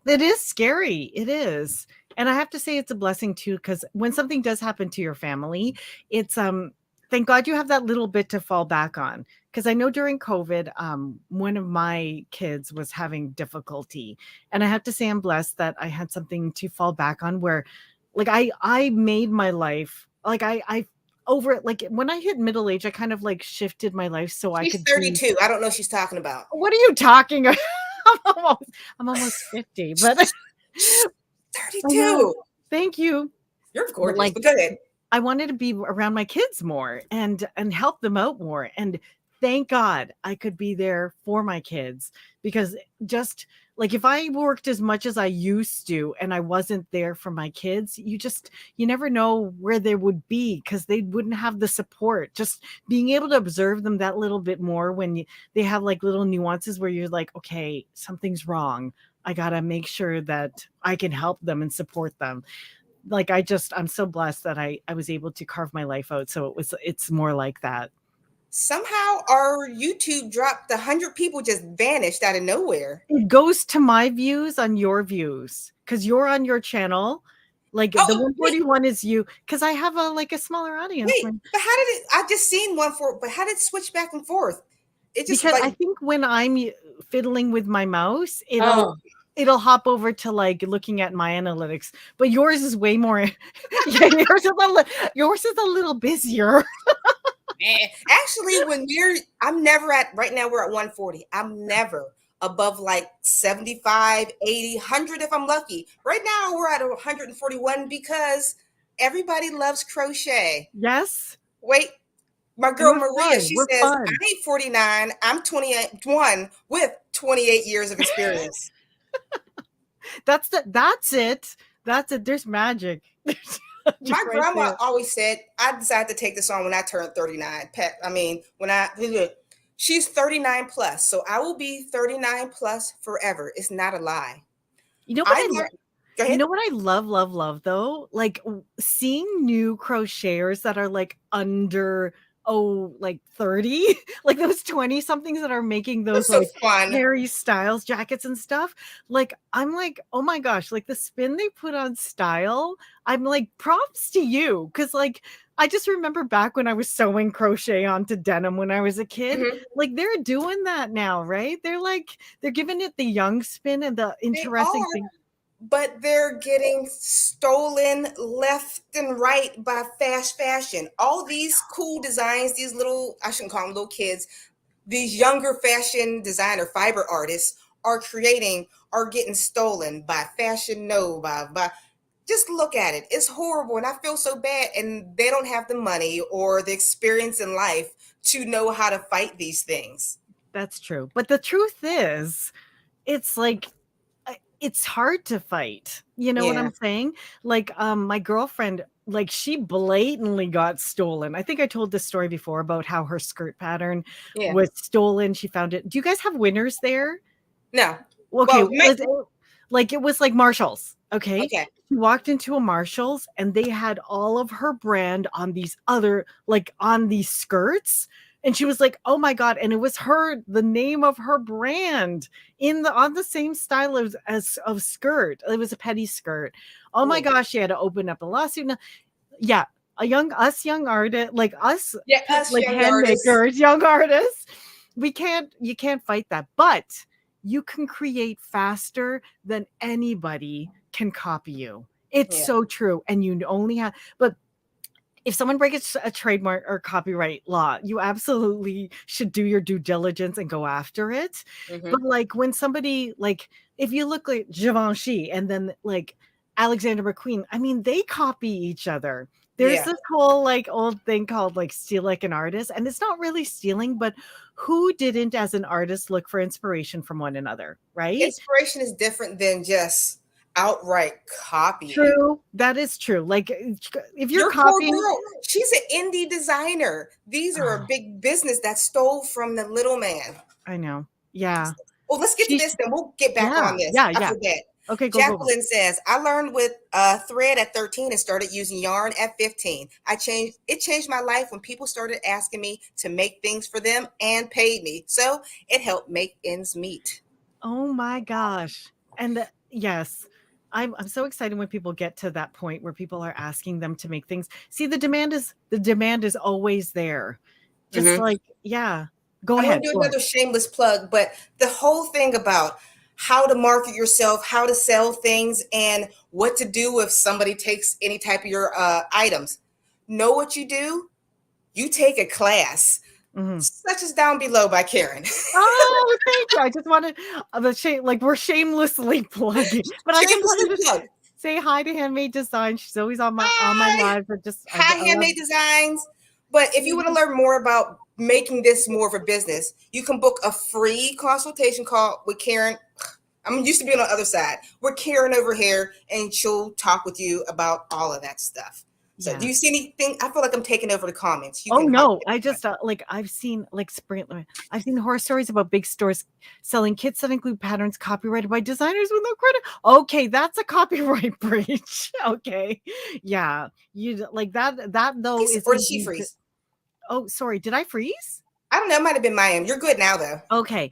it is scary. It is. And I have to say it's a blessing too, because when something does happen to your family, it's thank God you have that little bit to fall back on. Because I know during COVID, one of my kids was having difficulty. And I have to say I'm blessed that I had something to fall back on where like I made my life like I over like when I hit middle age, I kind of like shifted my life so I She's could be 32. I don't know what she's talking about. what are you talking about? I'm almost 50, but I know. 32. Thank you. You're But gorgeous. like But go ahead. I wanted to be around my kids more and help them out more. And thank God I could be there for my kids because just like if I worked as much as I used to and I wasn't there for my kids, you never know where they would be because they wouldn't have the support. Just being able to observe them that little bit more when they have like little nuances where you're like, okay, something's wrong. I got to make sure that I can help them and support them. Like I'm so blessed that I was able to carve my life out so it's more like that. Somehow our YouTube dropped 100 people just vanished out of nowhere. It goes to my views on your views because you're on your channel, like the Oh, wait, 141 is you because I have a like a smaller audience wait. But how did it? I just seen one for, but how did it switch back and forth? It just because like, I think when I'm fiddling with my mouse oh, it'll hop over to like looking at my analytics, but yours is way more yeah, yours is a little busier. man. Actually, I'm never at, right now we're at 140. I'm never above like 75, 80, 100 if I'm lucky. Right now we're at 141 because everybody loves crochet. Yes, Wait, my and girl we're Maria, fun, she we're says, fun. I ain't 49, I'm 21 with 28 years of experience. That's it. There's magic. There's magic My right grandma there. always said, I decided to take this on when I turned 39. I mean, she's 39 plus, so I will be 39 plus forever. It's not a lie. You know what I I learned. Go You ahead. know what I love though? Like seeing new crocheters that are like under like 30, like those 20 somethings that are making those It's so like fun. Harry Styles jackets and stuff. Like I'm like, oh my gosh, like the spin they put on style. I'm like, props to you. Cause like I just remember back when I was sewing crochet onto denim when I was a kid. Mhm. Like they're doing that now, right? They're giving it the young spin and the They interesting are, thing. but they're getting stolen left and right by fast fashion. All these cool designs, these little, I shouldn't call them little kids, these younger fashion designer fiber artists are creating, are getting stolen by Fashion Nova, by just look at it. It's horrible. And I feel so bad. And they don't have the money or the experience in life to know how to fight these things. That's true. But the truth is, it's like it's hard to fight. You know what Yeah. I'm saying? Like my girlfriend, like she blatantly got stolen. I think I told this story before about how her skirt pattern Yeah. was stolen. She found it. Do you guys have winners there? No. Okay, Well, like it was like Marshalls. Okay. okay. She walked into a Marshalls and they had all of her brand on these other, like on these skirts. And she was like, oh my God. And it was the name of her brand on the same style as of skirt. It was a petty skirt. Oh my Oh. gosh. She had to open up a lawsuit. Yeah. Young artist, like us, Yeah, us like young artists. handmakers, young artists, you can't fight that. But you can create faster than anybody can copy you. It's Yeah. so true. And you only have, but if someone breaks a trademark or copyright law, you absolutely should do your due diligence and go after it. Hmm. But like when somebody, like if you look like Givenchy and then like Alexander McQueen, I mean, they copy each other. There's Yeah. this whole like old thing called like steal like an artist, and it's not really stealing, but who didn't as an artist look for inspiration from one another, right? Inspiration is different than just outright copying. True. That is true. Like if you're Your poor copying, girl, she's an indie designer. These are a oh, big business that stole from the little man. I know. Yeah. Well, let's get to She's this, then we'll get back Yeah, on this. yeah, I yeah. forget. Okay, go. Jacqueline says, I learned with thread at 13 and started using yarn at 15. It changed my life when people started asking me to make things for them and paid me. So it helped make ends meet. Oh my gosh. And yes, I'm so excited when people get to that point where people are asking them to make things. See, the demand is always there. Just Mhm. like, yeah. Go I'm going ahead. to do Go ahead. another shameless plug, but the whole thing about how to market yourself, how to sell things, and what to do if somebody takes any type of your items. Know what you do? You take a class, Mhm. such as Down Below by Karen. Oh, thank you. I just wanted the shame, like we're shamelessly plugging, but I just Shamelessly wanted to plug. say hi to Handmade Design. She's always on my Hi. live. Hi, I love. Handmade Designs. But if you want to learn more about making this more of a business, you can book a free consultation call with Karen. I'm used to being on the other side. We're Karen over here, and she'll talk with you about all of that stuff. So, do Yeah. you see anything? I feel like I'm taking over the comments. You Oh can hop no, in. I just like I've seen horror stories about big stores selling kits that include patterns copyrighted by designers with no credit. Okay, that's a copyright breach. Okay. Yeah. You like that though is Or did she easy to. freeze? Oh, sorry, did I freeze? I don't know. It might have been my end. You're good now, though. Okay.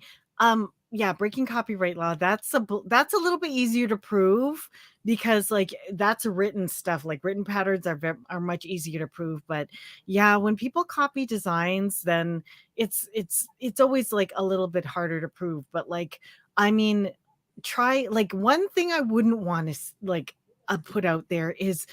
Yeah, breaking copyright law, that's a little bit easier to prove because like that's written stuff. Like written patterns are much easier to prove, but yeah, when people copy designs, then it's always like a little bit harder to prove, but like I mean, try like one thing I wouldn't want to like put out there is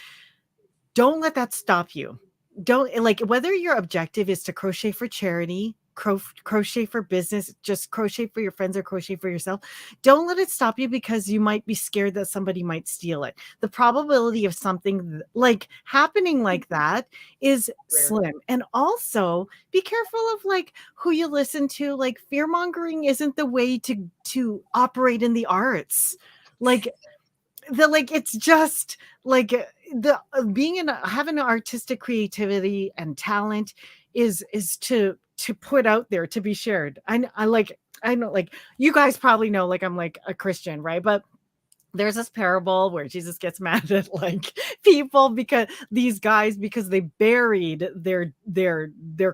don't let that stop you. Don't like whether your objective is to crochet for charity, crochet for business, just crochet for your friends or crochet for yourself. Don't let it stop you because you might be scared that somebody might steal it. The probability of something like happening like that is Rare. slim. And also be careful of like who you listen to. Like fear mongering isn't the way to operate in the arts. Like it's just like the being in having an artistic creativity and talent is to put out there to be shared. I know like you guys probably know like I'm like a Christian, right? But there's this parable where Jesus gets mad at like people because these guys because they buried their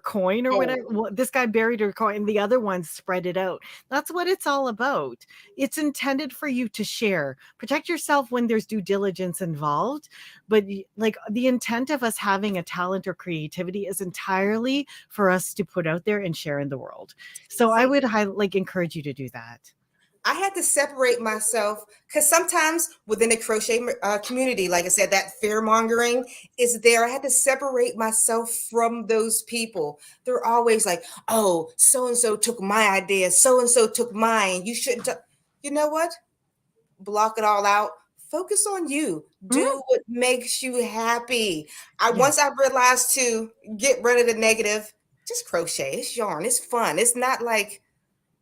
coin or whatever. Oh, Well, this guy buried her coin and the other ones spread it out. That's what it's all about. It's intended for you to share. Protect yourself when there's due diligence involved, but like the intent of us having a talent or creativity is entirely for us to put out there and share in the world. So I see, would like encourage you to do that. I had to separate myself because sometimes within the crochet community, like I said, that fear mongering is there. I had to separate myself from those people. They're always like, oh, so and so took my idea, so and so took mine. You shouldn't. You know what? Block it all out. Focus on you. Mhm. Do what makes you happy. I Yeah. once I realized to get rid of the negative, just crochet. It's yarn. It's fun. It's not like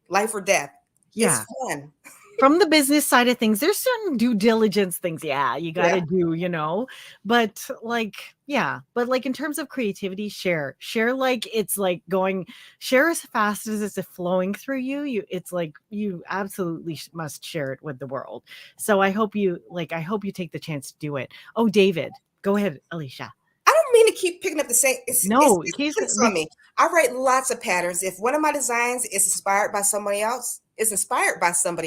life or death. Yeah. It's fun. From the business side of things, there's certain due diligence things, yeah, you got Yeah. to do, but like, yeah, but like in terms of creativity, share like it's like going, share as fast as it's flowing through you. It's like you absolutely must share it with the world. So I hope you take the chance to do it. Oh, David, go ahead, Alicia. I don't mean to keep picking up the same. No, It he's clicks on me. I write lots of patterns. If one of my designs is inspired by somebody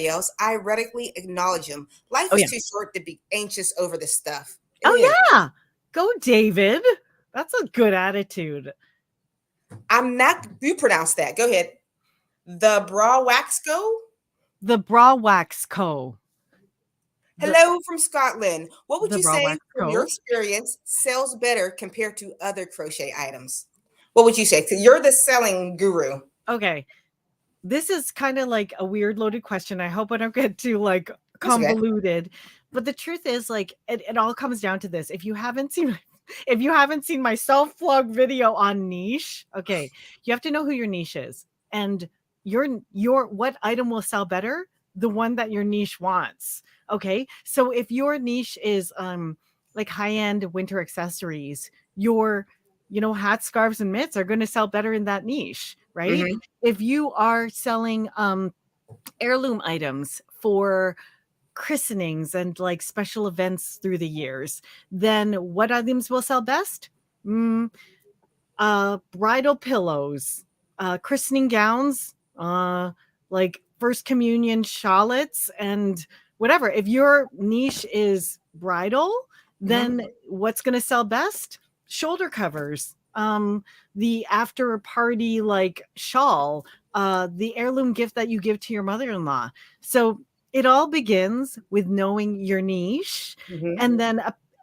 else, I radically acknowledge them. Life oh is yeah, too short to be anxious over this stuff. It oh is. yeah, go David. That's a good attitude. I'm not. You pronounce that. Go ahead. The bra wax go. The Bra Wax Co. The Hello from Scotland. What would the you Bra say Wax from your Co. experience sells better compared to other crochet items? What would you say? 'Cause you're the selling guru. Okay. This is kind of like a weird loaded question. I hope I don't get too like That's okay. convoluted. But the truth is like it all comes down to this. If you haven't seen if you haven't seen my self-plug video on niche, okay, you have to know who your niche is. And your what item will sell better? The one that your niche wants. Okay? So if your niche is like high-end winter accessories, your hats, scarves, and mitts are going to sell better in that niche, right? Hmm. If you are selling heirloom items for christenings and like special events through the years, then what items will sell best? Mm, bridal pillows, christening gowns, like first communion shallots, and whatever. If your niche is bridal, Hmm. then what's going to sell best? Shoulder covers, the after party like shawl, the heirloom gift that you give to your mother-in-law. So it all begins with knowing your niche, Hmm. and then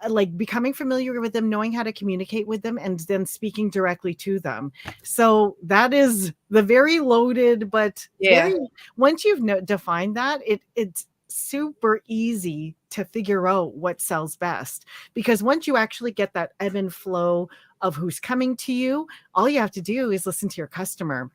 like becoming familiar with them, knowing how to communicate with them, and then speaking directly to them. So that is the very loaded, but Yeah. very once you've defined that, it's super easy to figure out what sells best, because once you actually get that ebb and flow of who's coming to you, all you have to do is listen to your customer.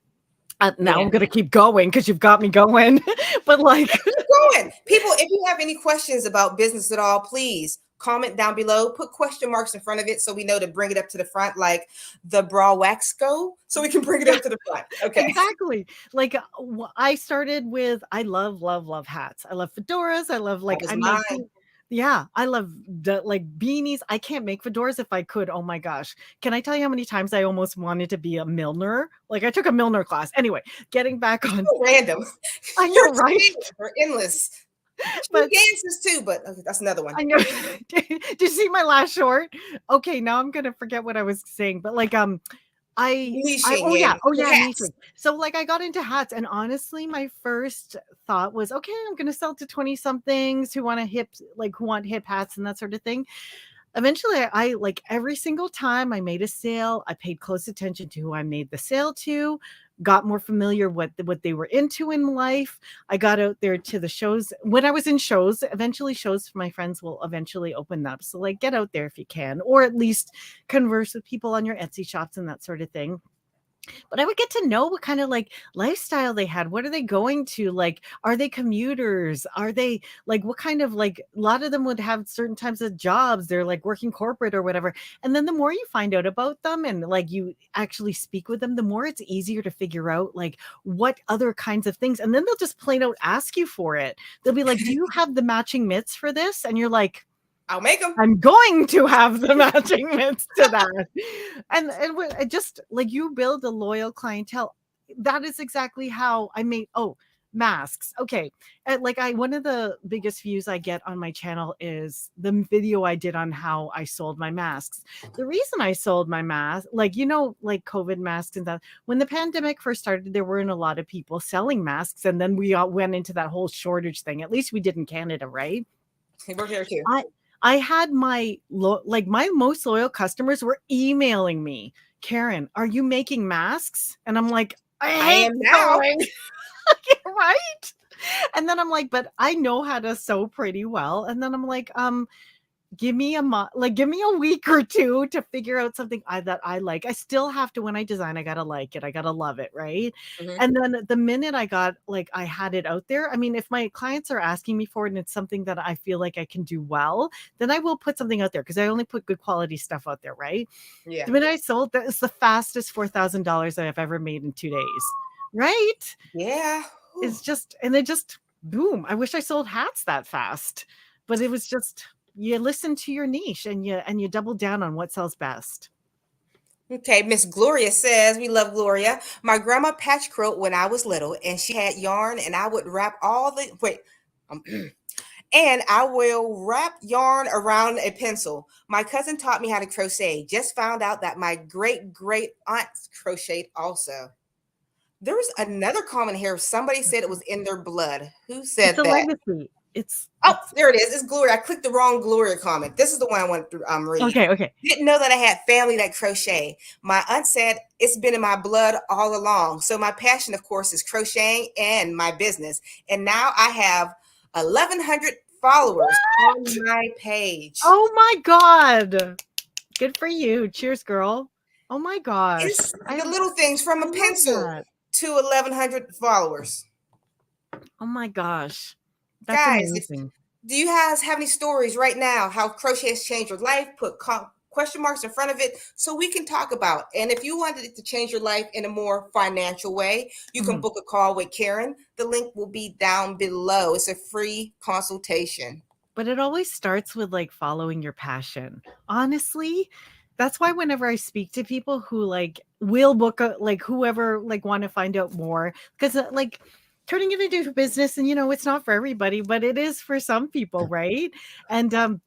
Now Yeah. I'm gonna keep going because you've got me going, but like, Keep going. People, if you have any questions about business at all, please comment down below. Put question marks in front of it so we know to bring it up to the front, like the bra wax go, so we can bring it yeah, up to the front. Okay. exactly. Like I started with I love hats. I love fedoras. I love That like was I'm mine. making yeah, I love like beanies. I can't make fedoras if I could. Oh my gosh. Can I tell you how many times I almost wanted to be a milliner? Like I took a milliner class. Anyway, getting back on So random. I Your know, right? experiences are endless. She But dances too, but okay, that's another one. I know. Did you see my last short? Okay, now I'm gonna forget what I was saying, but like I Niching and oh your yeah, hats. niching. So like I got into hats, and honestly, my first thought was, okay, I'm gonna sell to 20 somethings who want who want hip hats and that sort of thing. Eventually I like every single time I made a sale, I paid close attention to who I made the sale to, got more familiar what they were into in life. I got out there to the shows. When I was in shows, eventually shows for my friends will eventually open up. So like get out there if you can, or at least converse with people on your Etsy shops and that sort of thing. But I would get to know what kind of like lifestyle they had. What are they going to? Like, are they commuters? Are they like what kind of like a lot of them would have certain types of jobs? They're like working corporate or whatever. And then the more you find out about them and like you actually speak with them, the more it's easier to figure out like what other kinds of things. And then they'll just plain out ask you for it. They'll be like, "Do you have the matching mitts for this?" And you're like, I'll make them. I'm going to have the matching mitts to that. And just like you build a loyal clientele. That is exactly how I made masks. Okay. And like one of the biggest views I get on my channel is the video I did on how I sold my masks. The reason I sold my mask, like like COVID masks and that when the pandemic first started, there weren't a lot of people selling masks. And then we all went into that whole shortage thing. At least we did in Canada, right? He worked there too. I had my my most loyal customers were emailing me, Karen, are you making masks? And I'm like, I am now. Right? And then I'm like, but I know how to sew pretty well. And then I'm like, give me a week or two to figure out something that I like. I still have to, when I design, I gotta like it. I gotta love it, right? Mm-hmm. And then the minute I had it out there, I mean, if my clients are asking me for it and it's something that I feel like I can do well, then I will put something out there because I only put good quality stuff out there, right? Yeah. The minute I sold, that is the fastest $4,000 I've ever made in 2 days, right? Yeah. It's just, and it just boom. I wish I sold hats that fast, but it was just. You listen to your niche and you double down on what sells best. Okay, Miss Gloria says, we love Gloria. My grandma patch quilt when I was little, and she had yarn, and I would wrap and I will wrap yarn around a pencil. My cousin taught me how to crochet. Just found out that my great aunt crocheted also. There's another comment here. Somebody said it was in their blood. Who said it's a that? Legacy. There it is. It's Gloria. I clicked the wrong Gloria comment. This is the one I want to read. Okay. Didn't know that I had family that crochet. My aunt said it's been in my blood all along. So my passion, of course, is crocheting and my business. And now I have 1,100 followers on my page. Oh my God. Good for you. Cheers, girl. Oh my gosh. It's the little things from a pencil to 1,100 followers. Oh my gosh. That's guys, amazing. Do you guys have any stories right now how crochet has changed your life? Put question marks in front of it so we can talk about. And if you wanted it to change your life in a more financial way, you can book a call with Karen. The link will be down below. It's a free consultation. But it always starts with like following your passion. Honestly, that's why whenever I speak to people who like will book like whoever like want to find out more, because like turning it into a business, and it's not for everybody, but it is for some people, right? And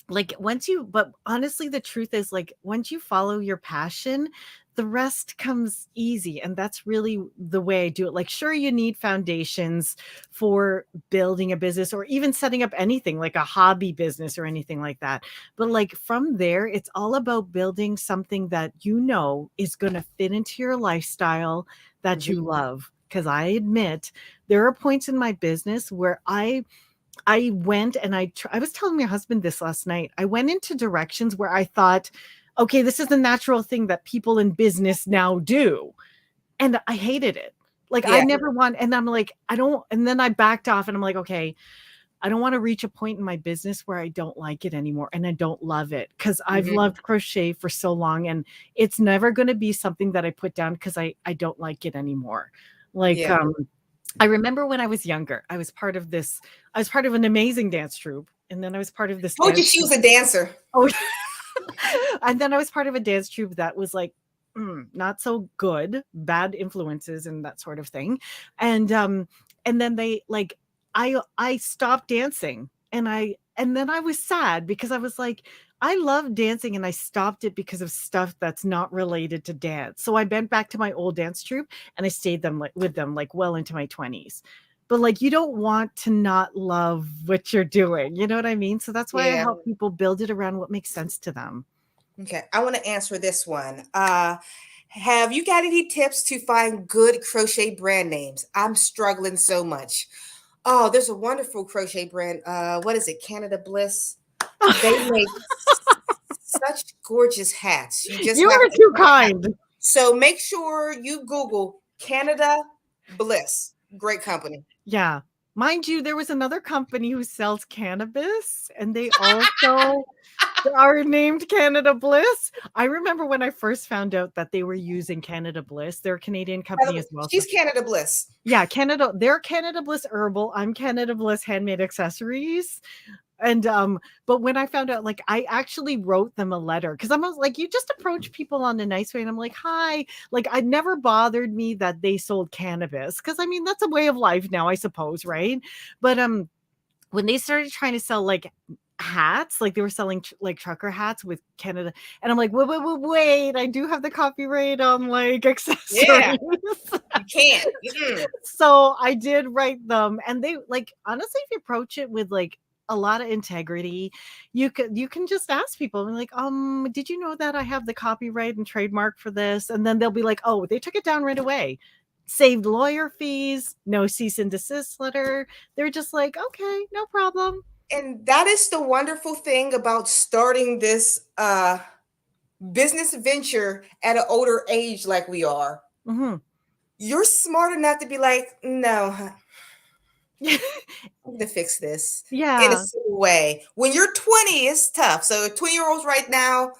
like but honestly, the truth is like once you follow your passion, the rest comes easy. And that's really the way I do it. Like, sure, you need foundations for building a business or even setting up anything like a hobby business or anything like that. But like from there, it's all about building something that is going to fit into your lifestyle that you love. Because I admit there are points in my business where I went and I was telling my husband this last night. I went into directions where I thought, okay, this is the natural thing that people in business now do. And I hated it. Like, I never want, and I'm like, I don't, and then I backed off and I'm like, okay, I don't want to reach a point in my business where I don't like it anymore and I don't love it because I've loved crochet for so long and it's never going to be something that I put down because I don't like it anymore. Like, I remember when I was younger, I was part of an amazing dance troupe. And then I was part of this. Told you she was a dancer. Oh, and then I was part of a dance troupe that was like, not so good, bad influences and that sort of thing. And then they like, I stopped dancing and then I was sad because I was like, I love dancing and I stopped it because of stuff that's not related to dance. So I went back to my old dance troupe and I stayed with them like well into my 20s. But like, you don't want to not love what you're doing. You know what I mean? So that's why I help people build it around what makes sense to them. Okay. I want to answer this one. Have you got any tips to find good crochet brand names? I'm struggling so much. Oh, there's a wonderful crochet brand. What is it? Canada Bliss. They make such gorgeous hats. You are too kind. So make sure you Google Canada Bliss. Great company. Yeah. Mind you, there was another company who sells cannabis, and they also are named Canada Bliss. I remember when I first found out that they were using Canada Bliss. They're a Canadian company as well. So She's Canada Bliss. yeah, they're Canada Bliss Herbal. I'm Canada Bliss Handmade Accessories. And but when I found out, like, I actually wrote them a letter because I'm like, you just approach people on a nice way, and I'm like, hi. Like, it never bothered me that they sold cannabis because I mean that's a way of life now, I suppose, right? But when they started trying to sell like hats, like they were selling like trucker hats with Canada, and I'm like, wait, I do have the copyright on like accessories. Yeah, you can't. So I did write them, and they, like, honestly, if you approach it with like a lot of integrity, you can just ask people and like, did you know that I have the copyright and trademark for this? And then they'll be like, oh, they took it down right away. Saved lawyer fees, no cease and desist letter. They're just like, okay, no problem. And that is the wonderful thing about starting this business venture at an older age like we are. Mm-hmm. You're smart enough to be like, no, I'm going to fix this in a Yeah. simple way. When you're 20, it's tough. So 20-year-olds right now,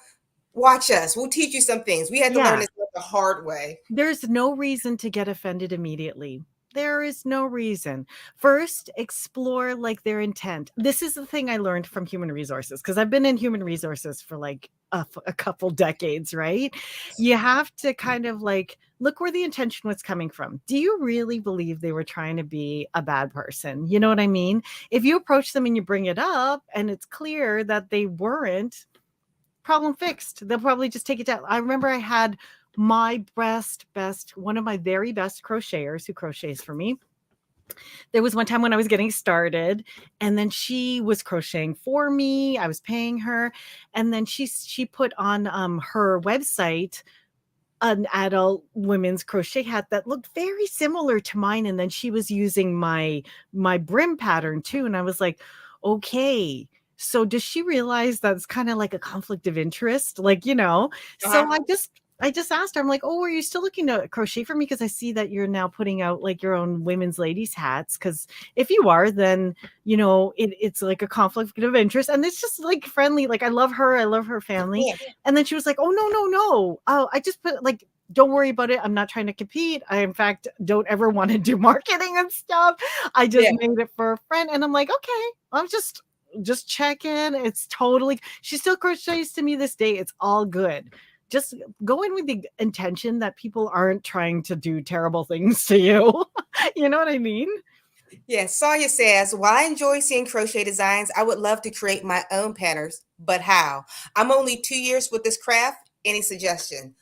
watch us. We'll teach you some things. We had to learn Yeah. this the hard way. There's no reason to get offended immediately. There is no reason. First, explore like their intent. This is the thing I learned from human resources because I've been in human resources for like a couple decades, right? You have to kind of like look where the intention was coming from. Do you really believe they were trying to be a bad person? You know what I mean? If you approach them and you bring it up and it's clear that they weren't, problem fixed. They'll probably just take it down. I remember I had my best, one of my very best crocheters who crochets for me. There was one time when I was getting started, and then she was crocheting for me. I was paying her, and then she put on her website an adult women's crochet hat that looked very similar to mine, and then she was using my brim pattern too, and I was like, okay. So does she realize that's kind of like a conflict of interest? Like, you know, so I just asked her, I'm like, oh, are you still looking to crochet for me? Because I see that you're now putting out like your own women's ladies hats. Because if you are, then, you know, it's like a conflict of interest. And it's just like friendly. Like, I love her family. Yeah. And then she was like, oh, no. Oh, I just put like, don't worry about it. I'm not trying to compete. I, in fact, don't ever want to do marketing and stuff. I just made it for a friend. And I'm like, okay, I'm just check in. It's totally, she still crochets to me this day. It's all good. Just go in with the intention that people aren't trying to do terrible things to you. You know what I mean? Yes, Sonia says, while I enjoy seeing crochet designs, I would love to create my own patterns, but how? I'm only 2 years with this craft. Any suggestion?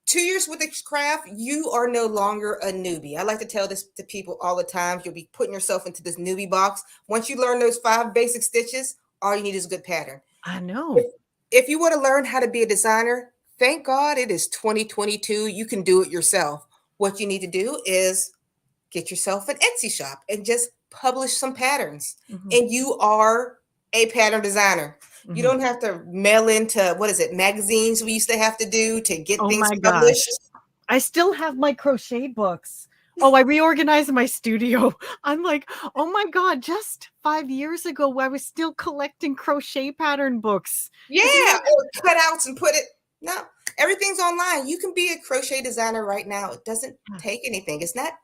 2 years with this craft, you are no longer a newbie. I like to tell this to people all the time. You'll be putting yourself into this newbie box. Once you learn those 5 basic stitches, all you need is a good pattern. I know. If you want to learn how to be a designer, thank God it is 2022. You can do it yourself. What you need to do is get yourself an Etsy shop and just publish some patterns. And you are a pattern designer. You don't have to mail into, magazines we used to have to do to get things published. Gosh. I still have my crochet books. Oh, I reorganized my studio. I'm like, oh my God, just 5 years ago, I was still collecting crochet pattern books. Yeah, or cutouts and put it. No, everything's online. You can be a crochet designer right now. It doesn't take anything. It's not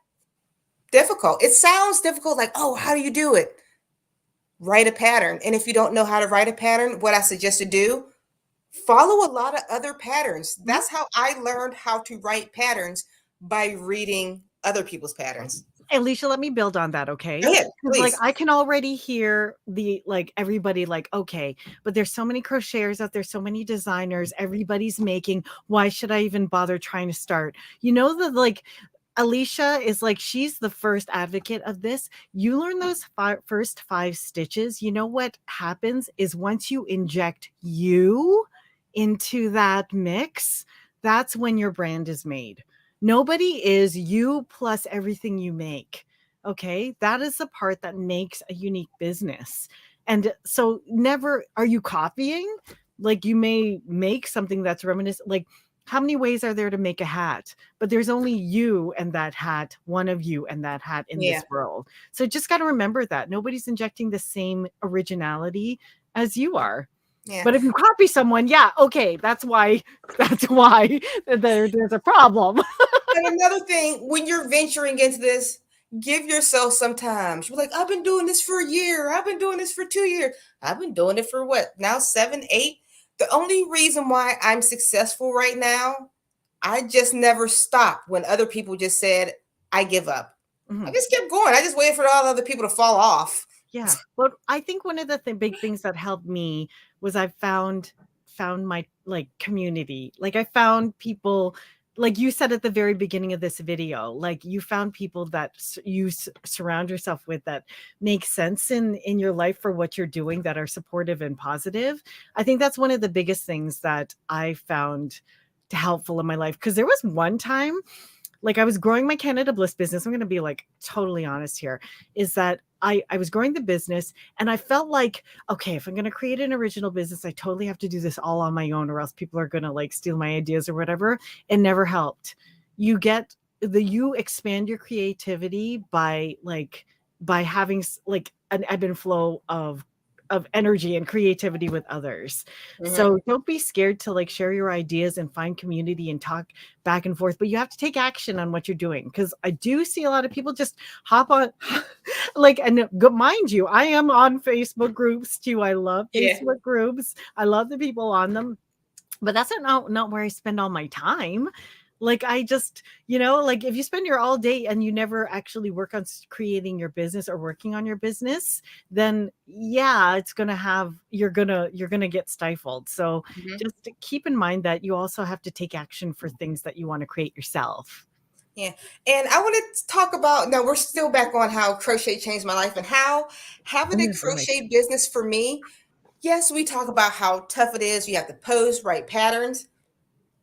difficult. It sounds difficult, like, oh, how do you do it? Write a pattern. And if you don't know how to write a pattern, what I suggest to do, follow a lot of other patterns. That's how I learned how to write patterns, by reading other people's patterns. Alicia, let me build on that, okay? Go ahead, please. Like, I can already hear the, like, everybody like, okay, but there's so many crocheters out there, so many designers, everybody's making, why should I even bother trying to start? You know, the like, Alicia is like, she's the first advocate of this. You learn those first 5 stitches. You know what happens is once you inject you into that mix, that's when your brand is made. Nobody is you plus everything you make. Okay. That is the part that makes a unique business. And so never are you copying. Like, you may make something that's reminiscent. Like, how many ways are there to make a hat? But there's only you and that hat, one of you and that hat in Yeah. this world. So just got to remember that nobody's injecting the same originality as you are. Yeah. But if you copy someone, yeah, okay, that's why there's a problem. And another thing, when you're venturing into this, give yourself some time. She's like, I've been doing this for a year. I've been doing this for 2 years. I've been doing it for what? Now 7, 8. The only reason why I'm successful right now, I just never stopped when other people just said, I give up. I just kept going. I just waited for all other people to fall off. Yeah. Well, I think one of the big things that helped me was I found my like community. Like I found people, like you said at the very beginning of this video, like you found people that you surround yourself with that make sense in your life for what you're doing, that are supportive and positive. I think that's one of the biggest things that I found helpful in my life. Because there was one time, like I was growing my Canada Bliss business. I'm going to be like totally honest here, is that I was growing the business and I felt like, okay, if I'm going to create an original business, I totally have to do this all on my own or else people are going to like steal my ideas or whatever. It never helped. You expand your creativity by having like an ebb and flow of energy and creativity with others. So don't be scared to like share your ideas and find community and talk back and forth, but you have to take action on what you're doing. Because I do see a lot of people just hop on like, and mind you, I am on Facebook groups too. I love Facebook groups. I love the people on them, but that's not where I spend all my time. Like I just, like if you spend your all day and you never actually work on creating your business or working on your business, then yeah, you're gonna get stifled. So just keep in mind that you also have to take action for things that you want to create yourself. Yeah. And I want to talk about, now we're still back on how crochet changed my life and how having a crochet business for me. Yes, we talk about how tough it is. You have to pose, write patterns.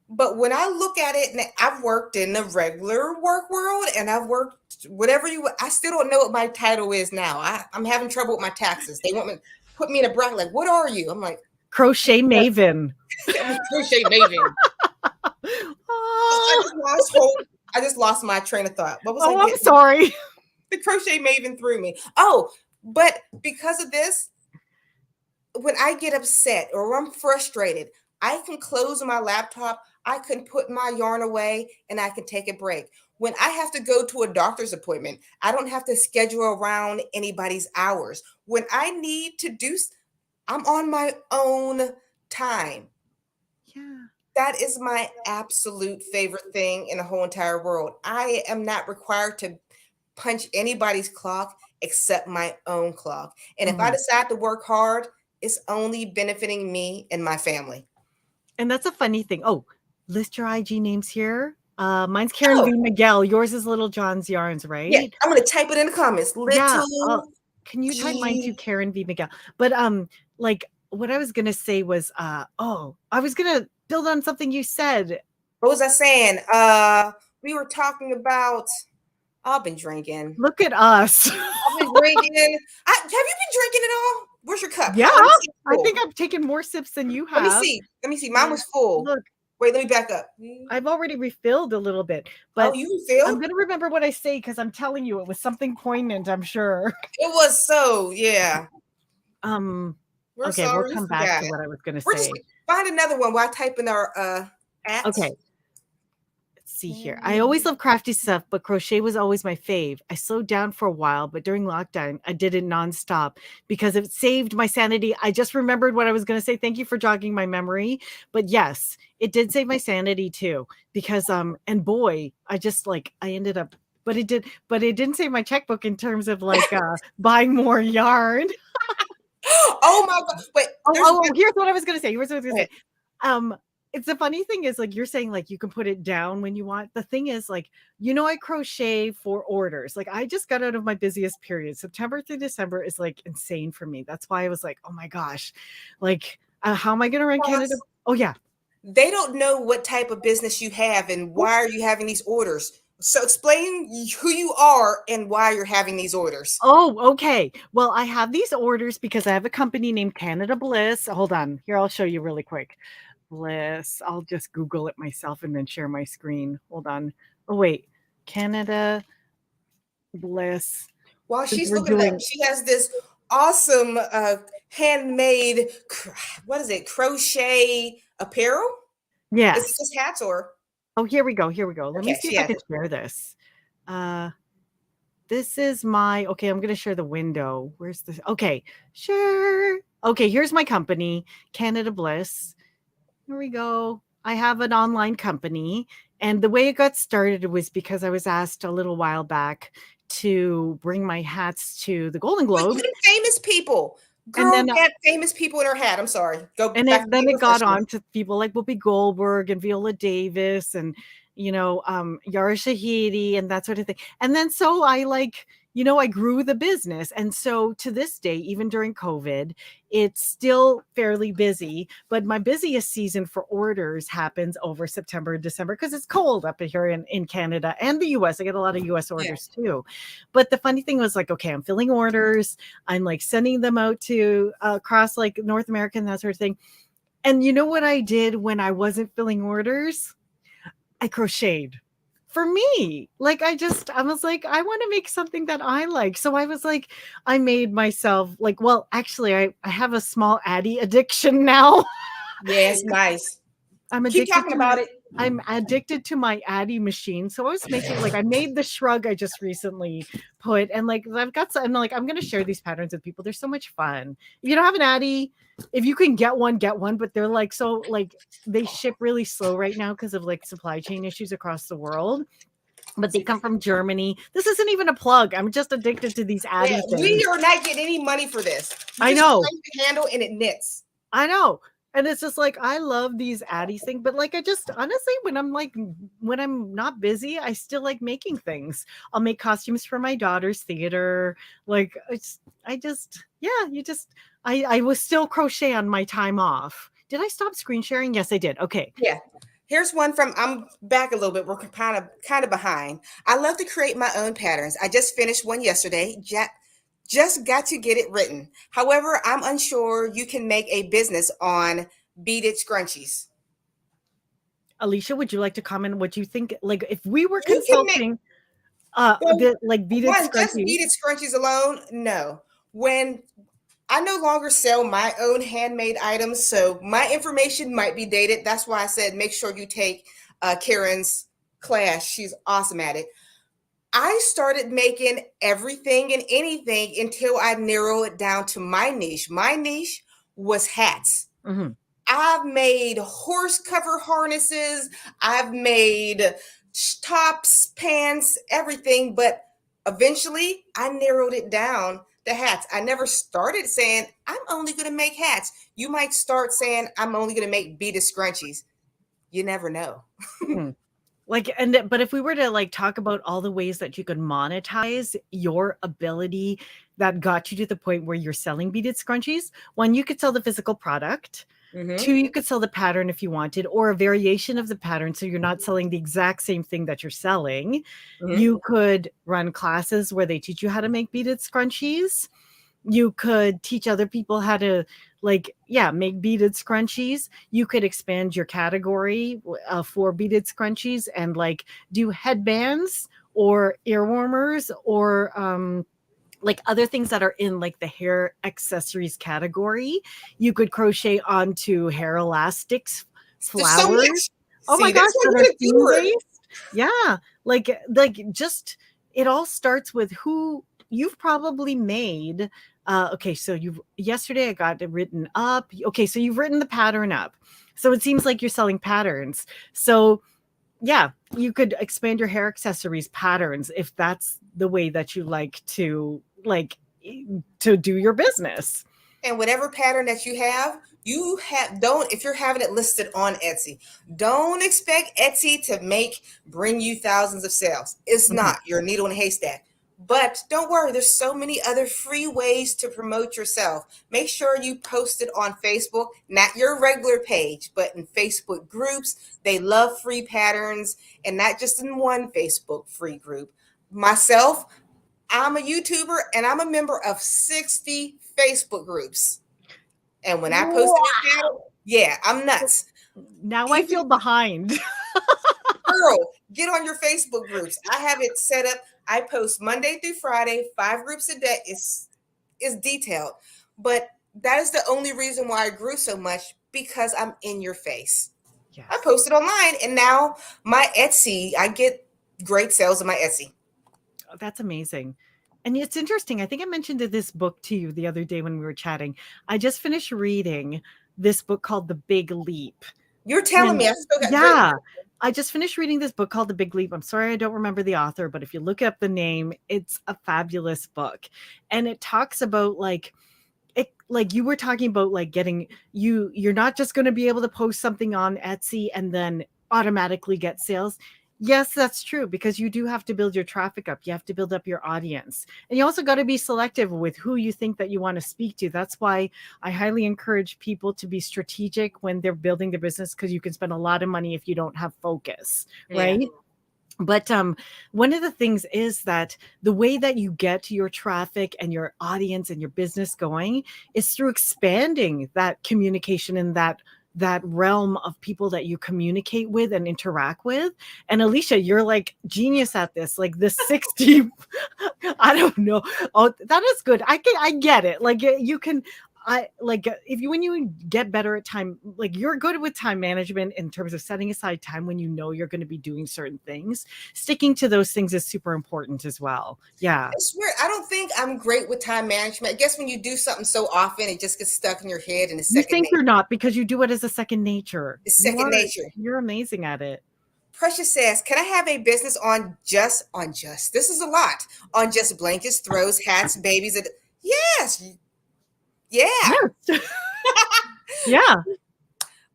But when I look at it, and I've worked in the regular work world and I've worked I still don't know what my title is now. I'm having trouble with my taxes. They want me put me in a bracket. Like, what are you? I'm like, crochet maven. I'm a crochet maven. I just lost my train of thought. What was I I'm sorry. The crochet maven threw me. Oh, but because of this, when I get upset or I'm frustrated, I can close my laptop, I can put my yarn away, and I can take a break. When I have to go to a doctor's appointment, I don't have to schedule around anybody's hours. When I need to I'm on my own time. Yeah. That is my absolute favorite thing in the whole entire world. I am not required to punch anybody's clock except my own clock. And if I decide to work hard, it's only benefiting me and my family. And that's a funny thing. Oh, list your IG names here. Mine's Karen V Miguel. Yours is Little John's Yarns, right? Yeah, I'm going to type it in the comments. Can you type mine too, Karen V Miguel? But like what I was gonna say was, I was gonna build on something you said. What was I saying? We were talking about. I've been drinking. Look at us. I've been drinking. Have you been drinking at all? Where's your cup? Yeah, I think I've taken more sips than you have. Let me see. Mine was full. Look. Wait, let me back up. I've already refilled a little bit, but you refilled? I'm gonna remember what I say because I'm telling you it was something poignant, I'm sure. It was so, yeah. Okay, we'll come back to what I was gonna say. Find another one while I type in our apps. Okay. See here. I always love crafty stuff, but crochet was always my fave. I slowed down for a while, but during lockdown, I did it nonstop because it saved my sanity. I just remembered what I was going to say. Thank you for jogging my memory. But yes, it did save my sanity too, because, and boy, I ended up, but it didn't save my checkbook in terms of like buying more yarn. Oh my God. Wait. Here's what I was going to say. It's the funny thing is like you're saying like you can put it down when you want. The thing is like, I crochet for orders. Like I just got out of my busiest period. September through December is like insane for me. That's why I was like, oh my gosh, like how am I going to run Canada? Oh yeah. They don't know what type of business you have and why are you having these orders. So explain who you are and why you're having these orders. Oh, okay. Well, I have these orders because I have a company named Canada Bliss. Hold on. Here, I'll show you really quick. Bliss. I'll just Google it myself and then share my screen. Hold on. Oh, wait. Canada Bliss. While Since she's we're looking it up, doing, she has this awesome handmade, what is it, crochet apparel? Is it yes. just hats or? Oh, here we go. Here we go. Let me Okay, see she if I has can it. share this. Uh, this is my, okay, I'm going to share the window. Where's this? Okay, sure. Okay, here's my company, Canada Bliss. Here we go. I have an online company. And the way it got started was because I was asked a little while back to bring my hats to the Golden Wait, look Globes. at them famous people. And Girl then got famous people in her hat. I'm sorry. Go and back it to then you it got professional. on to people like Whoopi Goldberg and Viola Davis and Yara Shahidi and that sort of thing. And then so I I grew the business. And so to this day, even during COVID, it's still fairly busy. But my busiest season for orders happens over September and December because it's cold up here in Canada and the US. I get a lot of US Yeah. orders too. But the funny thing was like, okay, I'm filling orders. I'm like sending them out to across like North America and that sort of thing. And you know what I did when I wasn't filling orders? I crocheted for me. Like I was like, I want to make something that I like. So I was like, I made myself like, well, actually, I have a small Addy addiction now. Yes, nice. I'm Keep addicted talking to about my it. I'm addicted to my Addy machine. So I was making like I made the shrug I just recently put and like I've got some, I'm like I'm gonna share these patterns with people. They're so much fun. If you don't have an Addy, if you can get one, get one, but they're like so like they ship really slow right now because of like supply chain issues across the world. But they come from Germany. This isn't even a plug. I'm just addicted to these Yeah, Addy things. we are not getting any money for this. You I just know. place the handle and it knits. I know. And it's just like I love these Addies things, but like I just honestly, when I'm not busy, I still like making things. I'll make costumes for my daughter's theater. Like I just yeah, I was still crochet on my time off. Did I stop screen sharing? Yes, I did. Okay. Yeah. Here's one from I'm back a little bit. We're kind of behind. I love to create my own patterns. I just finished one yesterday. Just got to get it written. However, I'm unsure you can make a business on beaded scrunchies. Alicia, would you like to comment what you think? Like if we were You can make consulting well, the like beaded one just scrunchies. beaded scrunchies alone. No, when I no longer sell my own handmade items, so my information might be dated. That's why I said make sure you take Karen's class. She's awesome at it. I started making everything and anything until I narrow it down to my niche. My niche was hats. Mm-hmm. I've made horse cover harnesses. I've made tops, pants, everything. But eventually I narrowed it down to hats. I never started saying, I'm only going to make hats. You might start saying, I'm only going to make beaded scrunchies. You never know. But if we were to like talk about all the ways that you could monetize your ability that got you to the point where you're selling beaded scrunchies, one, you could sell the physical product. Mm-hmm. Two, you could sell the pattern if you wanted, or a variation of the pattern. So you're not selling the exact same thing that you're selling. Mm-hmm. You could run classes where they teach you how to make beaded scrunchies. You could teach other people how to make beaded scrunchies. You could expand your category for beaded scrunchies and like do headbands or ear warmers or like other things that are in like the hair accessories category. You could crochet onto hair elastics, There's so flowers. much. Oh my See, gosh, that's why that we're are gonna do theme it. based. Yeah, just it all starts with who you've probably made. Okay, so yesterday I got it written up. Okay, so you've written the pattern up. So it seems like you're selling patterns. So yeah, you could expand your hair accessories patterns if that's the way that you like to do your business. And whatever pattern that you don't, if you're having it listed on Etsy, don't expect Etsy to bring you thousands of sales. It's Mhm. not your needle in a haystack. But don't worry, there's so many other free ways to promote yourself. Make sure you post it on Facebook, not your regular page, but in Facebook groups. They love free patterns, and not just in one Facebook free group. Myself, I'm a YouTuber and I'm a member of 60 Facebook groups. And when I posted Wow. this pattern, yeah, I'm nuts. Now I feel behind. Girl, get on your Facebook groups. I have it set up. I post Monday through Friday, 5 groups a day. It's detailed. But that is the only reason why I grew so much, because I'm in your face. Yes. I posted online, and now my Etsy, I get great sales on my Etsy. That's amazing. And it's interesting. I think I mentioned this book to you the other day when we were chatting. I just finished reading this book called The Big Leap. You're telling And me I still got yeah, I just finished reading this book called The Big Leap. I'm sorry I don't remember the author, but if you look up the name, it's a fabulous book. And it talks about like you were talking about like getting you're not just going to be able to post something on Etsy and then automatically get sales. Yes, that's true, because you do have to build your traffic up. You have to build up your audience. And you also got to be selective with who you think that you want to speak to. That's why I highly encourage people to be strategic when they're building their business, because you can spend a lot of money if you don't have focus, right? Yeah. But one of the things is that the way that you get your traffic and your audience and your business going is through expanding that communication in that realm of people that you communicate with and interact with. And Alicia, you're like genius at this, like the 60 I don't know. Oh, that is good. I get it. Like you can when you get better at time, like you're good with time management in terms of setting aside time when you know you're going to be doing certain things. Sticking to those things is super important as well. Yeah. I swear, I don't think I'm great with time management. I guess when you do something so often, it just gets stuck in your head, and it's You second think nature. you're not, because you do it as a second nature. It's second nature. You're amazing at it. Precious says, can I have a business on just, this is a lot, on just blankets, throws, hats, babies? Yes. Yeah. Yes. Yeah.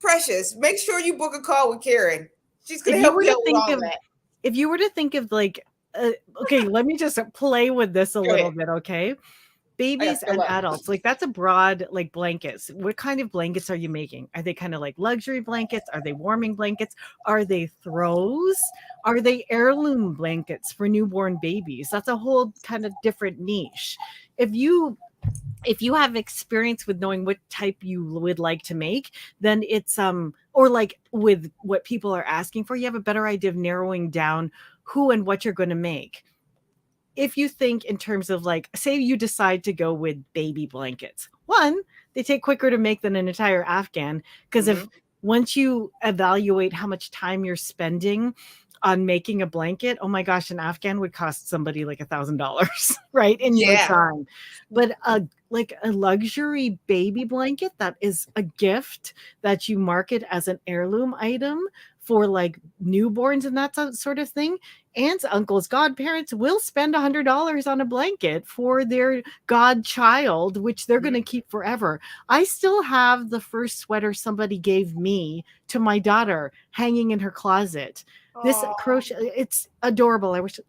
Precious, make sure you book a call with Karen. She's going If to you help were you to out with think all of that. if you were to think of like okay, let me just play with this a Go little ahead. bit, okay? I Babies got and fill up. adults, like that's a broad like blankets. What kind of blankets are you making? Are they kind of like luxury blankets? Are they warming blankets? Are they throws? Are they heirloom blankets for newborn babies? That's a whole kind of different niche. If you have experience with knowing what type you would like to make, then it's or like with what people are asking for, you have a better idea of narrowing down who and what you're going to make. If you think in terms of like, say you decide to go with baby blankets, one, they take quicker to make than an entire Afghan, because if once you evaluate how much time you're spending on making a blanket, oh my gosh, an Afghan would cost somebody like $1,000, right? In your time. But like a luxury baby blanket that is a gift that you market as an heirloom item for like newborns and that sort of thing, aunts, uncles, godparents will spend $100 on a blanket for their godchild, which they're going to keep forever. I still have the first sweater somebody gave me to my daughter hanging in her closet. This crochet, it's adorable. I wish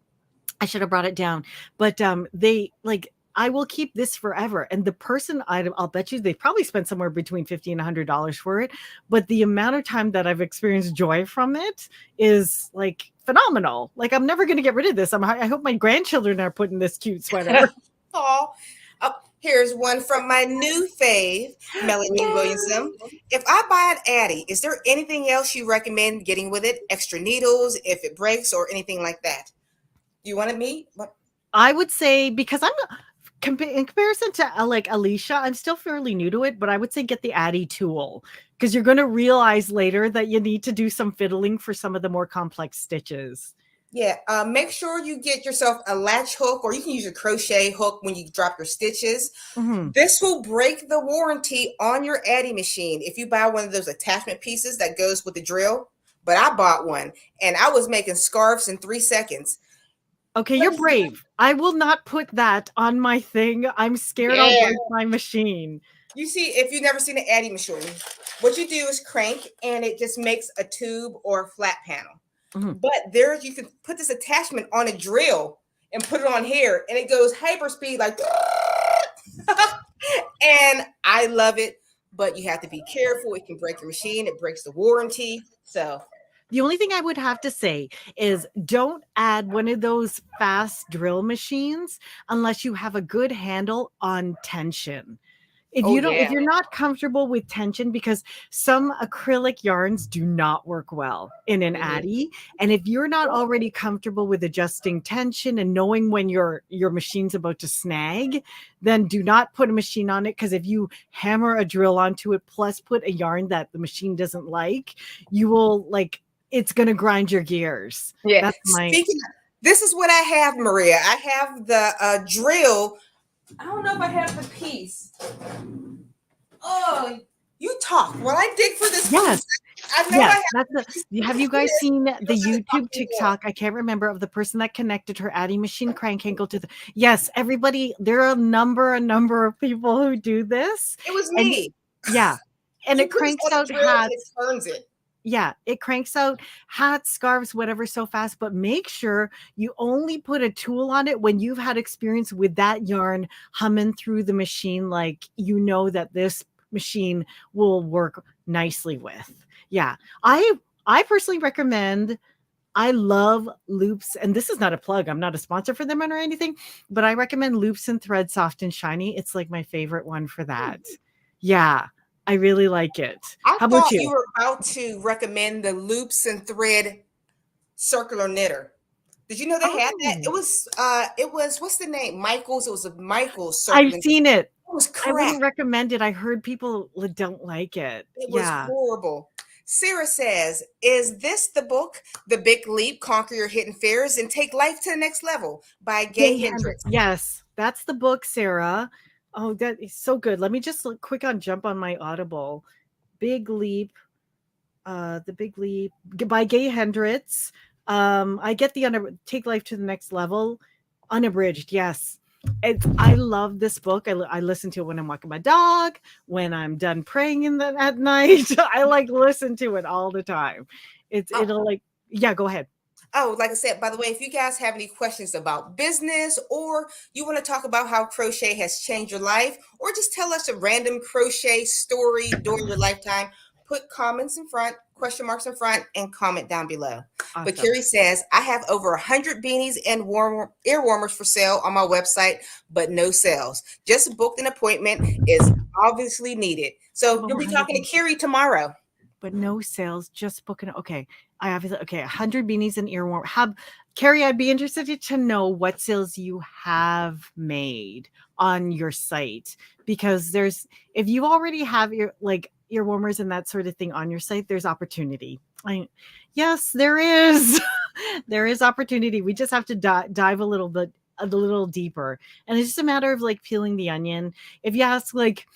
I should have brought it down, but they like, I will keep this forever. And the person, I'll bet you they probably spent somewhere between $50 and $100 for it. But the amount of time that I've experienced joy from it is like phenomenal. Like I'm never going to get rid of this. I hope my grandchildren are putting this cute sweater. Oh, here's one from my new fave, Melanie Williamson. If I buy an Addy, is there anything else you recommend getting with it? Extra needles, if it breaks, or anything like that? You wanted me? What? I would say, because I'm in comparison to like Alicia, I'm still fairly new to it, but I would say get the Addy tool, because you're going to realize later that you need to do some fiddling for some of the more complex stitches. Yeah, make sure you get yourself a latch hook, or you can use a crochet hook when you drop your stitches. This will break the warranty on your Addy machine if you buy one of those attachment pieces that goes with the drill. But I bought one, and I was making scarves in 3 seconds. Okay, you're brave. I will not put that on my thing. I'm scared I'll break my machine. You see, if you've never seen an Addy machine, what you do is crank, and it just makes a tube or a flat panel. But there, you can put this attachment on a drill and put it on here, and it goes hyper speed like and I love it, but you have to be careful. It can break your machine. It breaks the warranty. So the only thing I would have to say is don't add one of those fast drill machines unless you have a good handle on tension. If Oh you don't, yeah. if you're not comfortable with tension, because some acrylic yarns do not work well in an Mhm. Addy, and if you're not already comfortable with adjusting tension and knowing when your machine's about to snag, then do not put a machine on it, because if you hammer a drill onto it plus put a yarn that the machine doesn't like, you will like it's gonna grind your gears. Yeah. That's my Speaking of, this is what I have, Maria. I have the drill. I don't know if I have the piece. Oh, you talk. While I dig for this yes. piece, I know I Yes, have that's the the piece. have you Here guys it is. seen You the said the YouTube, talking more. TikTok? I can't remember of the person that connected her Addy machine crank ankle to the yes, everybody, there are a number of people who do this. It was And me. yeah, and You it put this cranks on a out drill and it hats. turns it. Yeah, it cranks out hats, scarves, whatever so fast, but make sure you only put a tool on it when you've had experience with that yarn humming through the machine, like you know that this machine will work nicely with. Yeah. I personally recommend I love Loops, and this is not a plug. I'm not a sponsor for them or anything, but I recommend Loops and Thread Soft and Shiny. It's like my favorite one for that. Yeah, I really like it. I How about thought you you? were about to recommend the loops and thread circular knitter. Did you know they had that? Oh, It was what's the name? Michael's. It was a Michael's I've circular. It seen it. was I crap. wouldn't recommend it. I heard people don't like it. It was Yeah. horrible. Sarah says, "Is this the book, The Big Leap: Conquer Your Hidden Fears and Take Life to the Next Level" by Gay Gay Hendricks. Hendricks? Yes, that's the book, Sarah. Oh, that is so good. Let me just look quick on jump on my Audible. Big Leap, The Big Leap by Gay Hendricks. I get the Take Life to the Next Level, unabridged. Yes, I love this book. I listen to it when I'm walking my dog, when I'm done praying at night. I like listen to it all the time. Oh, It'll like yeah. Go ahead. oh, like I said, by the way, if you guys have any questions about business or you want to talk about how crochet has changed your life or just tell us a random crochet story during your lifetime, put comments in front, question marks in front, and comment down below. But Awesome. Carrie says, I have over 100 beanies and ear warmers for sale on my website, but no sales. Just booked an appointment is obviously needed. I have So over you'll be talking to 100. Carrie tomorrow. But no sales, just booking. Okay. I obviously, okay, 100 beanies and earworm. Carrie, I'd be interested to know what sales you have made on your site, because if you already have your like ear warmers and that sort of thing on your site, there's opportunity. Yes, there is. There is opportunity. We just have to dive a little deeper. And it's just a matter of like peeling the onion. If you ask like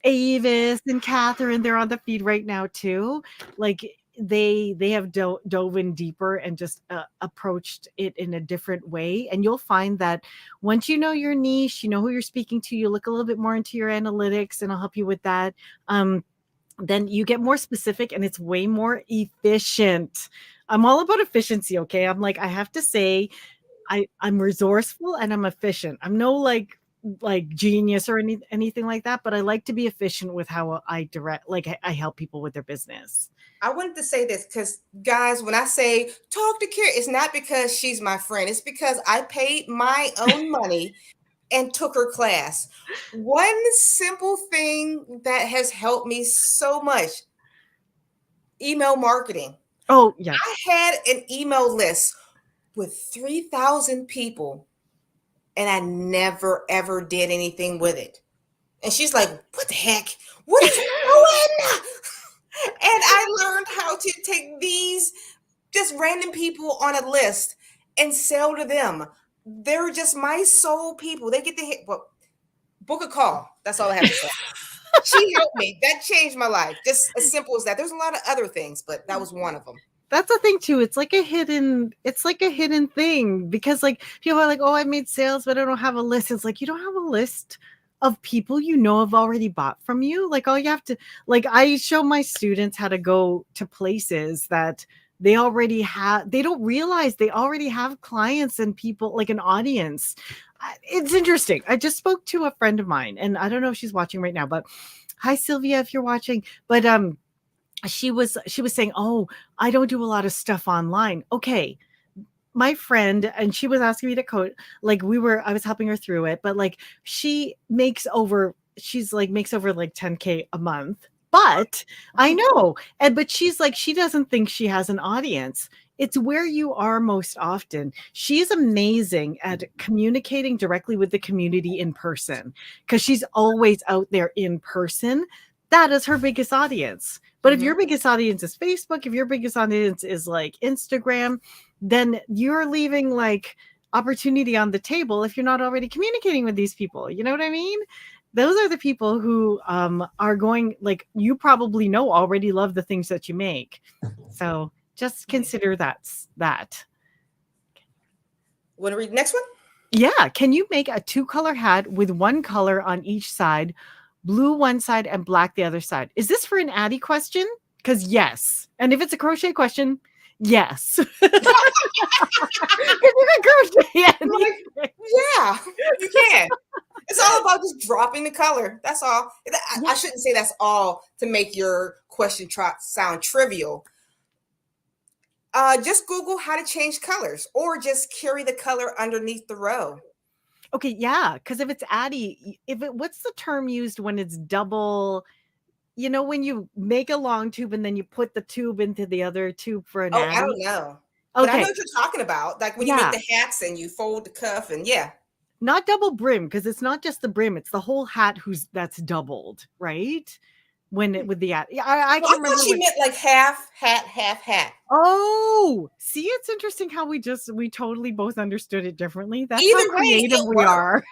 Avis and Catherine, they're on the feed right now too. Like they have dove in deeper and just approached it in a different way. And you'll find that once you know your niche, you know who you're speaking to, you look a little bit more into your analytics, and I'll help you with that. Then you get more specific and it's way more efficient. I'm all about efficiency. Okay. I'm like, I have to say, I'm resourceful and I'm efficient. I'm no like genius or anything like that, but I like to be efficient with how I direct, like I help people with their business. I wanted to say this because, guys, when I say talk to Carrie, it's not because she's my friend. It's because I paid my own money and took her class. One simple thing that has helped me so much: email marketing. Oh yes. I had an email list with 3,000 people, and I never, ever did anything with it. And she's like, what the heck? What are you doing? And I learned how to take these just random people on a list and sell to them. They're just my soul people. They get to hit, well, book a call. That's all I have to say. She helped me. That changed my life. Just as simple as that. There's a lot of other things, but that was one of them. That's the thing too. It's like a hidden thing, because like people are like, oh, I made sales, but I don't have a list. It's like, you don't have a list of people you know have already bought from you. Like all you have to, like I show my students how to go to places that they already have, they don't realize they already have clients and people, like an audience. It's interesting. I just spoke to a friend of mine, and I don't know if she's watching right now, but hi Sylvia, if you're watching. But she was saying, oh, I don't do a lot of stuff online. Okay, my friend, and she was asking me to code, like I was helping her through it, but like she makes over she's like makes over like 10K a month. But I know. But she's like, she doesn't think she has an audience. It's where you are most often. She's amazing at communicating directly with the community in person because she's always out there in person. That is her biggest audience. But if your biggest audience is Facebook, if your biggest audience is like Instagram, then you're leaving like opportunity on the table if you're not already communicating with these people. You know what I mean? Those are the people who are going, like, you probably know already love the things that you make. So just consider that. Want to read the next one? Yeah. Can you make a 2-color hat with 1 color on each side, blue one side and black the other side? Is this for an Addie question? Because yes. And if it's a crochet question, yes. Because you can crochet anything. Yeah, you can. It's all about just dropping the color. That's all. I shouldn't say that's all to make your question sound trivial. Just Google how to change colors, or just carry the color underneath the row. Okay, yeah, because if it's Addie, what's the term used when it's double? You know, when you make a long tube and then you put the tube into the other tube for an Addie? I don't know. But I know Okay, what you're talking about. Like when you make the hats and you fold the cuff and not double brim, because it's not just the brim; it's the whole hat that's doubled, right? With the Addie, I can't remember. She meant like half hat, half hat. Oh, see, it's interesting how we totally both understood it differently. That's Either how creative way, we are.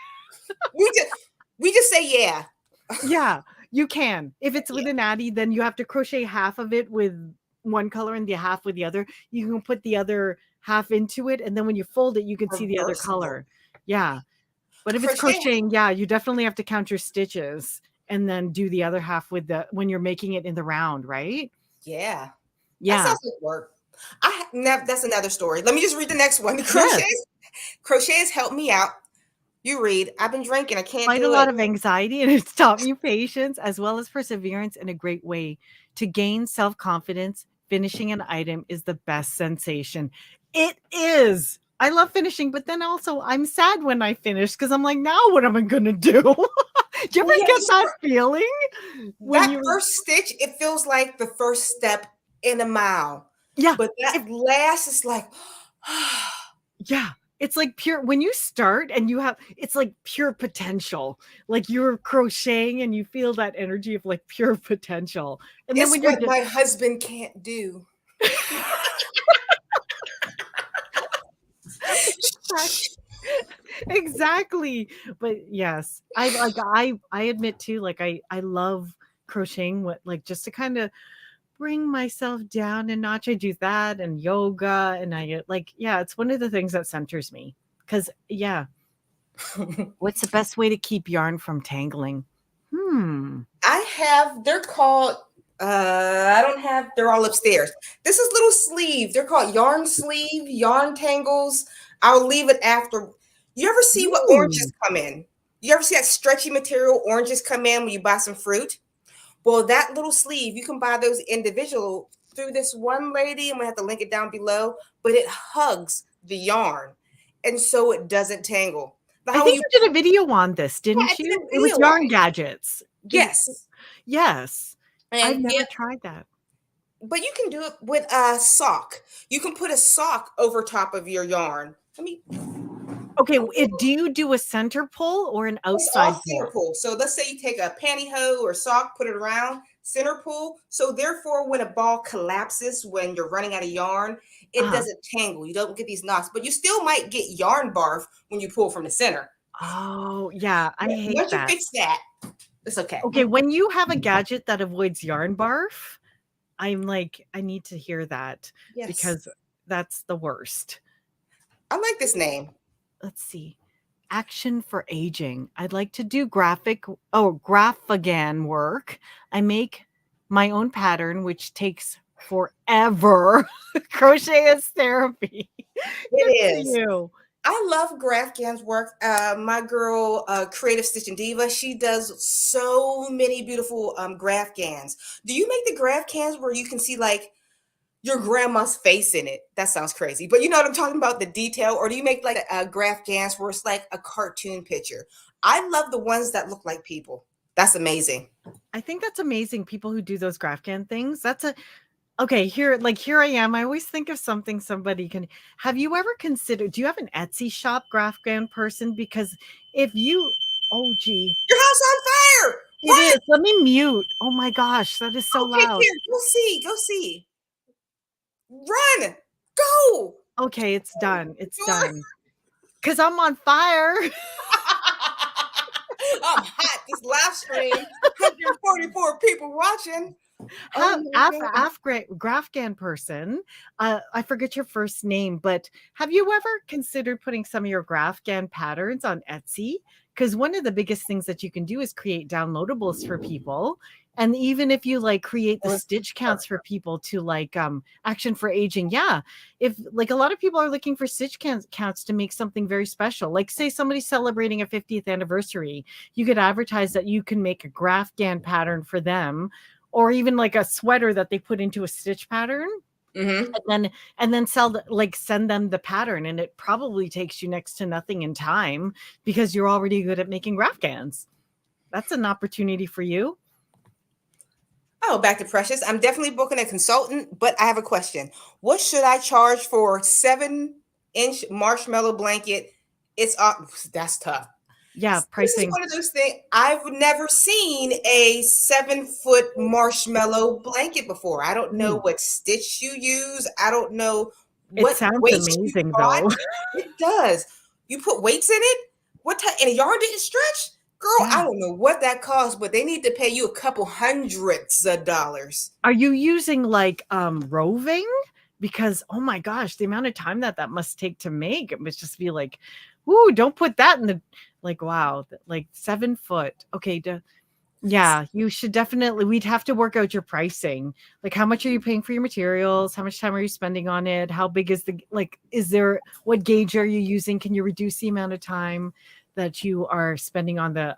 we just say yeah. Yeah, you can. If it's with an Addie, then you have to crochet half of it with 1 color and the half with the other. You can put the other half into it, and then when you fold it, you can see the other color. Yeah. But if it's crocheting, yeah, you definitely have to count your stitches and then do the other half when you're making it in the round, right? Yeah. Yeah. That sounds like work. That's another story. Let me just read the next one. Yes. Crochet has helped me out. You read, I've been drinking. I can't Quite do a it. lot of anxiety, and it's taught me patience as well as perseverance in a great way. To gain self-confidence, finishing an item is the best sensation. It is. I love finishing, but then also I'm sad when I finish because I'm like, now what am I going to do? Do you ever get that feeling? First stitch, it feels like the first step in a mile. Yeah. But that last is like, yeah. It's like pure, when you start and it's like pure potential. Like you're crocheting and you feel that energy of like pure potential. And then when what my husband can't do. Exactly. But yes, I admit too, like I love crocheting, just to kind of bring myself down a notch. I do that and yoga, and it's one of the things that centers me. Because what's the best way to keep yarn from tangling? They're called they're all upstairs. This is little sleeve. They're called yarn sleeve, yarn tangles. I'll leave it after. You ever see what oranges come in? You ever see that stretchy material oranges come in when you buy some fruit? Well, that little sleeve, you can buy those individual through this one lady. I'm going to have to link it down below, but it hugs the yarn. And so it doesn't tangle. I think you did a video on this, didn't you? It was Yarn Gadgets. Yes. Yes. And I've never tried that. But you can do it with a sock. You can put a sock over top of your yarn. Okay, do you do a center pull or an outside pull? Center pull. So let's say you take a pantyhose or sock, put it around, center pull. So therefore, when a ball collapses when you're running out of yarn, it doesn't tangle. You don't get these knots, but you still might get yarn barf when you pull from the center. Oh, yeah. I hate that. Once you fix that, it's okay. Okay, when you have a gadget that avoids yarn barf, I'm like, I need to hear that because that's the worst. I like this name. Let's see. Action for aging. I'd like to do graphagan work. I make my own pattern, which takes forever. Crochet is therapy. It is. I love Grafgan's work. My girl, Creative Stitching Diva, she does so many beautiful Grafgans. Do you make the Grafgans where you can see like your grandma's face in it? That sounds crazy, but you know what I'm talking about, the detail. Or do you make like a Grafgans where it's like a cartoon picture? I love the ones that look like people. That's amazing. I think that's amazing. People who do those Grafcan things. That's a okay. Here I am. I always think of something somebody can. Have you ever considered? Do you have an Etsy shop, Grafcan person? Because if you, oh gee, Your house on fire. it is. Let me mute. Oh my gosh, that is so Okay, loud. here, go see. Go see. Run. Go. Okay, it's done. It's done. Because I'm on fire. I'm hot. This live stream, 144 people watching. Grafgan person, I forget your first name, but have you ever considered putting some of your Grafgan patterns on Etsy? Because one of the biggest things that you can do is create downloadables for people. And even if you like create the stitch counts for people to like action for aging, yeah. If like a lot of people are looking for stitch counts to make something very special, like say somebody's celebrating a 50th anniversary, you could advertise that you can make a Grafgan pattern for them, or even like a sweater that they put into a stitch pattern. And then send them the pattern, and it probably takes you next to nothing in time because you're already good at making Grafgans. That's an opportunity for you. Oh, back to Precious. I'm definitely booking a consultant, but I have a question. What should I charge for 7-inch marshmallow blanket? That's tough. Yeah, pricing. This is one of those things. I've never seen a 7-foot marshmallow blanket before. I don't know what stitch you use. I don't know what it sounds amazing though. It does. You put weights in it? What type? And a yarn didn't stretch? Girl, yeah. I don't know what that costs, but they need to pay you a couple hundreds of dollars. Are you using like roving? Because oh my gosh, the amount of time that must take to make, it must just be like, ooh, don't put that in the like, wow, like 7 foot. Okay, yeah, you should definitely, we'd have to work out your pricing. Like, how much are you paying for your materials? How much time are you spending on it? How big is what gauge are you using? Can you reduce the amount of time that you are spending on the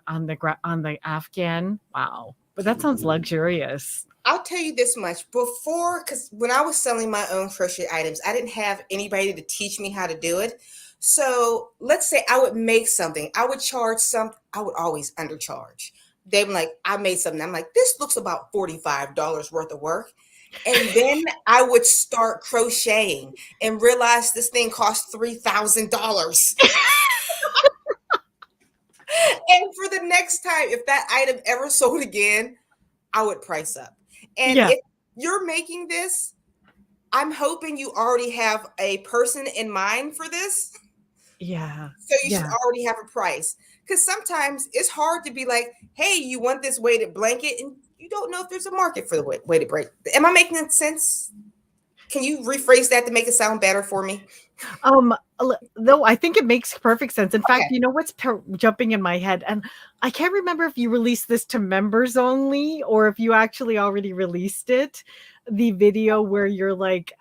Afghan? Wow. But that sounds luxurious. I'll tell you this much before, because when I was selling my own crochet items, I didn't have anybody to teach me how to do it. So let's say I would make something, I would charge I would always undercharge. They'd be like, I made something. I'm like, this looks about $45 worth of work. And then I would start crocheting and realize this thing cost $3,000. And for the next time, if that item ever sold again, I would price up. And if you're making this, I'm hoping you already have a person in mind for this. Yeah. So you should already have a price. Because sometimes it's hard to be like, hey, you want this weighted blanket? And you don't know if there's a market for the weighted blanket. Am I making sense? Can you rephrase that to make it sound better for me? No, I think it makes perfect sense. In fact, you know what's jumping in my head? And I can't remember if you released this to members only or if you actually already released it. The video where you're like,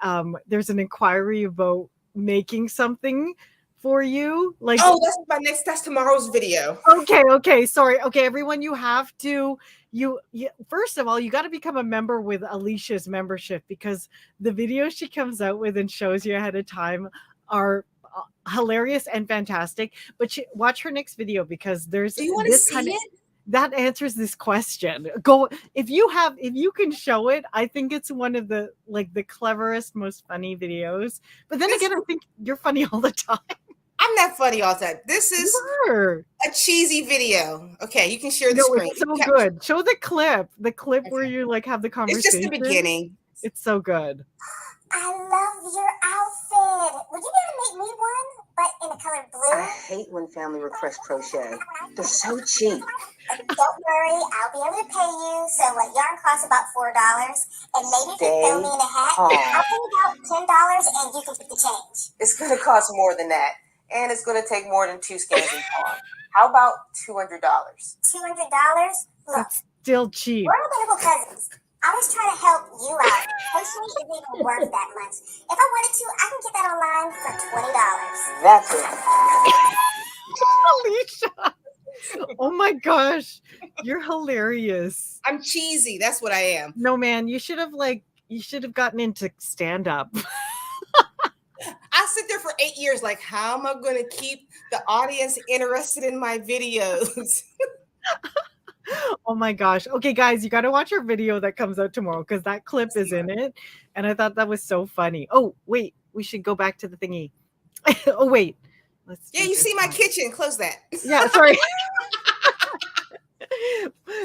there's an inquiry about making something for you. Like, oh, that's tomorrow's video. Okay. Sorry. Okay, everyone, you have to, first of all, you got to become a member with Alicia's membership, because the videos she comes out with and shows you ahead of time are hilarious and fantastic. But watch her next video, because there's Do you want to see it? That answers this question. Go if you can show it. I think it's one of the cleverest, most funny videos. But then again, I think you're funny all the time. I'm not funny all the time. This is a cheesy video. Okay, you can share the screen. It's so good. Show the clip. The clip where you have the conversation. It's just the beginning. It's so good. I love your outfit. Would you be able to make me one, but in the color blue? I hate when family requests crochet. They're so cheap. Don't worry, I'll be able to pay you. So what yarn costs about $4, and maybe you can throw me in a hat. I'll pay about $10, and you can keep the change. It's going to cost more than that, and it's going to take more than 2 scans of yarn. How about $200? $200? Look, that's still cheap. We're identical cousins. I was trying to help you out. Crochet isn't even worth that much. If I wanted to, I can get that online for $20. That's it. Alicia. Oh my gosh. You're hilarious. I'm cheesy. That's what I am. No, man, you should have gotten into stand-up. I sit there for 8 years like, how am I going to keep the audience interested in my videos? Oh my gosh. Okay, guys, you got to watch our video that comes out tomorrow because that clip is in it. And I thought that was so funny. Oh, wait, we should go back to the thingy. Oh, wait. Let's Yeah, do you this see my one. kitchen. Close that. Yeah, sorry.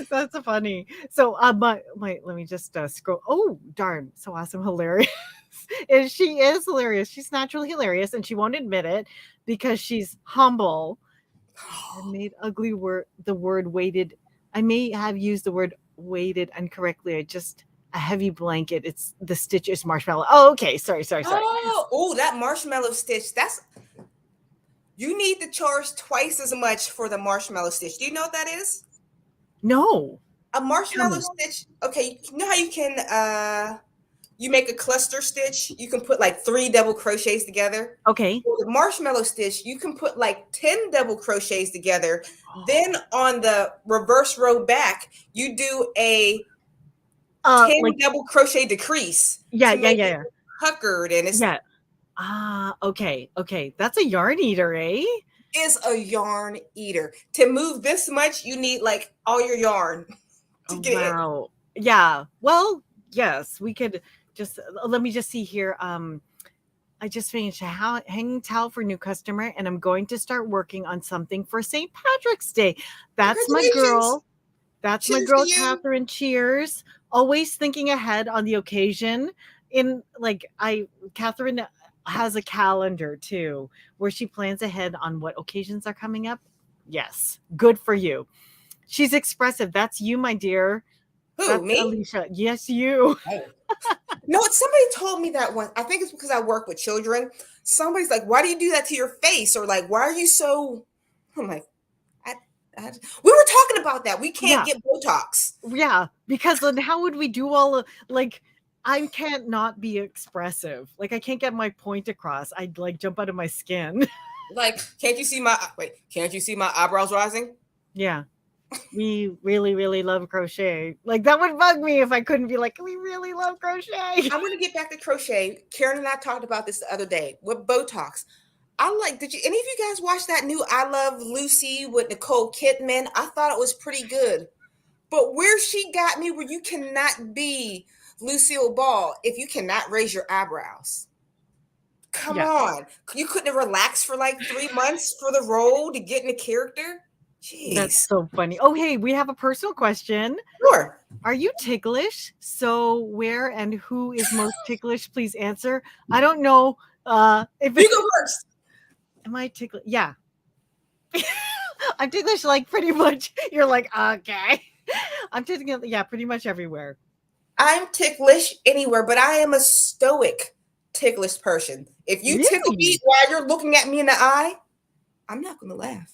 That's funny. So let me just scroll. Oh, darn. So awesome. Hilarious. And she is hilarious. She's naturally hilarious and she won't admit it because she's humble. I made the word weighted. I may have used the word weighted incorrectly. I just a heavy blanket. It's the stitch is marshmallow. Oh, okay. Sorry. Oh, that marshmallow stitch. You need to charge twice as much for the marshmallow stitch. Do you know what that is? No. A marshmallow stitch. Okay, you know how you can you make a cluster stitch? You can put like 3 double crochets together. Okay. For the marshmallow stitch, you can put like 10 double crochets together. Then on the reverse row back, you do a 10 double crochet decrease. Yeah. It puckered and it's Okay. That's a yarn eater, eh? Is a yarn eater. To move this much, you need like all your yarn to get it. Wow. Yeah. Well, yes, we could just let me just see here. I just finished a hanging towel for new customer, and I'm going to start working on something for St. Patrick's Day. That's my girl. That's my girl, Catherine. Cheers. Always thinking ahead on the occasion. Catherine has a calendar too, where she plans ahead on what occasions are coming up. Yes, good for you. She's expressive. That's you, my dear. Who, That's me? Alicia. Yes, you. Oh. No, somebody told me that once. I think it's because I work with children. Somebody's like, why do you do that to your face? Or like, why are you so... I'm like, we were talking about that. We can't get Botox. Yeah, because then how would we do all I can't not be expressive. Like I can't get my point across. I'd like jump out of my skin. Like, can't you see my eyebrows rising? Yeah. We really, really love crochet. Like that would bug me if I couldn't be like, we really love crochet. I'm going to get back to crochet. Karen and I talked about this the other day with Botox. Did any of you guys watch that new I Love Lucy with Nicole Kidman? I thought it was pretty good. But where she got me, where you cannot be Lucille Ball if you cannot raise your eyebrows. Come on. You couldn't have relaxed for like 3 months for the role to get in the character? Jeez. That's so funny. Oh, hey, we have a personal question. Sure. Are you ticklish? So where and who is most ticklish? Please answer. I don't know. If you go first. Am I ticklish? Yeah. I'm ticklish like pretty much. You're like, okay. I'm ticklish, yeah, pretty much everywhere. I'm ticklish anywhere, but I am a stoic ticklish person. If you tickle me while you're looking at me in the eye, I'm not going to laugh.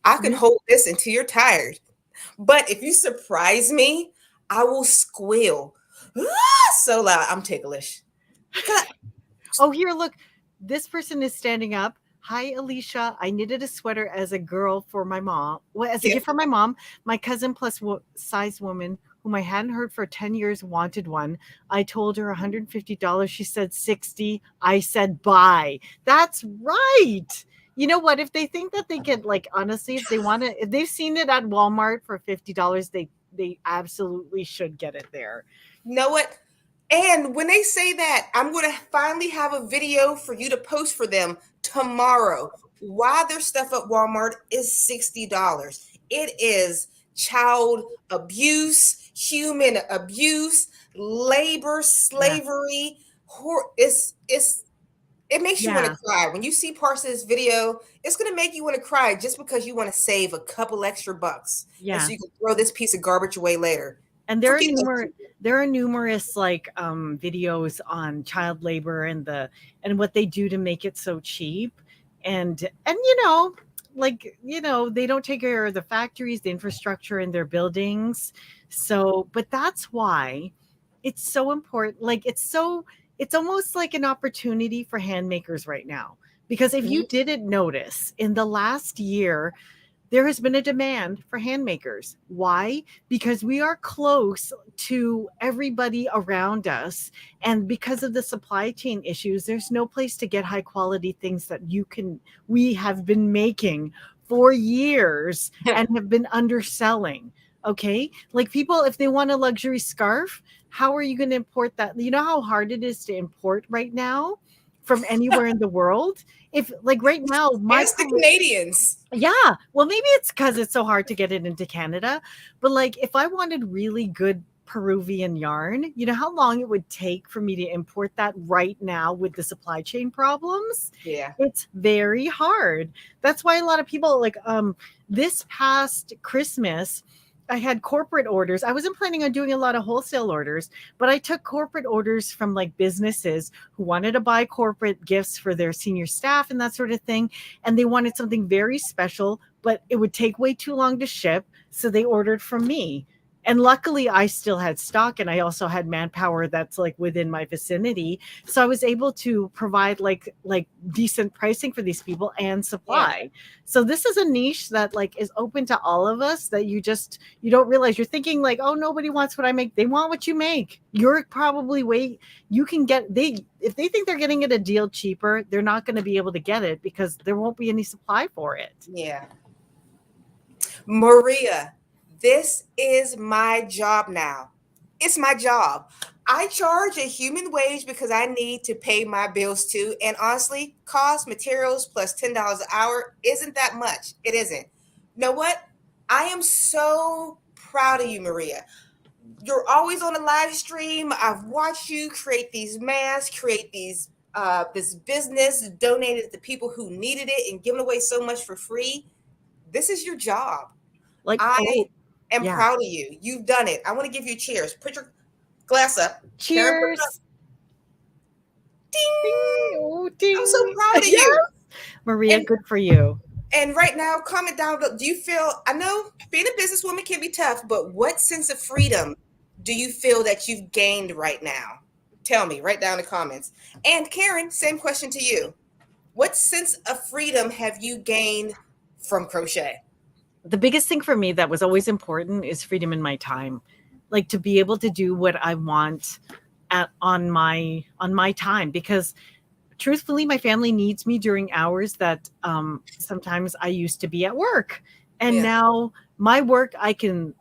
I can hold this until you're tired. But if you surprise me, I will squeal so loud. I'm ticklish. Oh, here, look. This person is standing up. Hi, Alicia. I knitted a sweater as a girl for my mom. Well, as a gift for my mom. My cousin plus size woman, whom I hadn't heard for 10 years, wanted one. I told her $150. She said $60. I said buy. That's right. You know what? If they think that they can, like, honestly, if they want to, if they've seen it at Walmart for $50, they absolutely should get it there. You know what? And when they say that, I'm going to finally have a video for you to post for them tomorrow. Why their stuff at Walmart is $60. It is child abuse, human abuse, labor, slavery. It makes you want to cry. When you see parts of this video, it's going to make you want to cry just because you want to save a couple extra bucks. Yeah. So you can throw this piece of garbage away later. And there are numerous like videos on child labor and what they do to make it so cheap. And they don't take care of the factories, the infrastructure in their buildings. So, but that's why it's so important. Like it's almost like an opportunity for handmakers right now. Because if you didn't notice, in the last year, there has been a demand for handmakers. Why? Because we are close to everybody around us. And because of the supply chain issues, there's no place to get high quality things that we have been making for years and have been underselling. Okay. Like people, if they want a luxury scarf, how are you going to import that? You know how hard it is to import right now from anywhere in the world? If like right now, Ask the Canadians. yeah, well, maybe it's because it's so hard to get it into Canada. But like, if I wanted really good Peruvian yarn, you know how long it would take for me to import that right now with the supply chain problems? Yeah. It's very hard. That's why a lot of people like this past Christmas, I had corporate orders. I wasn't planning on doing a lot of wholesale orders, but I took corporate orders from like businesses who wanted to buy corporate gifts for their senior staff and that sort of thing. And they wanted something very special, but it would take way too long to ship. So they ordered from me. And luckily I still had stock and I also had manpower that's like within my vicinity. So I was able to provide like decent pricing for these people and supply. Yeah. So this is a niche that like is open to all of us that you don't realize. You're thinking like, oh, nobody wants what I make. They want what you make. You're probably you can get if they think they're getting it a deal cheaper, they're not going to be able to get it because there won't be any supply for it. Yeah. Maria, this is my job now. It's my job. I charge a human wage because I need to pay my bills too. And honestly, cost, materials plus $10 an hour isn't that much. It isn't. You know what? I am so proud of you, Maria. You're always on a live stream. I've watched you create these masks, create these this business, donated to people who needed it and giving away so much for free. This is your job. Like I am proud of you. You've done it. I want to give you cheers. Put your glass up. Cheers. Up. Ding. Oh, ding. I'm so proud of you. Maria, good for you. And right now, comment down below. Do you feel, I know being a businesswoman can be tough, but what sense of freedom do you feel that you've gained right now? Tell me, write down in the comments. And Karen, same question to you. What sense of freedom have you gained from crochet? The biggest thing for me that was always important is freedom in my time. Like to be able to do what I want on my time, because truthfully, my family needs me during hours that sometimes I used to be at work. And now my work, I can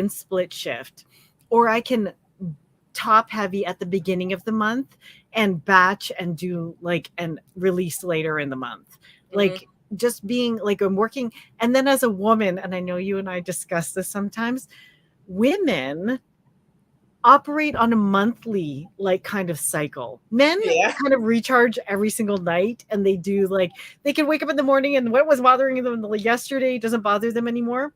split shift, or I can top heavy at the beginning of the month and batch and do and release later in the month. Like just being like I'm working. And then as a woman, and I know you and I discuss this sometimes, women operate on a monthly kind of cycle. Men kind of recharge every single night, and they do they can wake up in the morning and what was bothering them yesterday doesn't bother them anymore.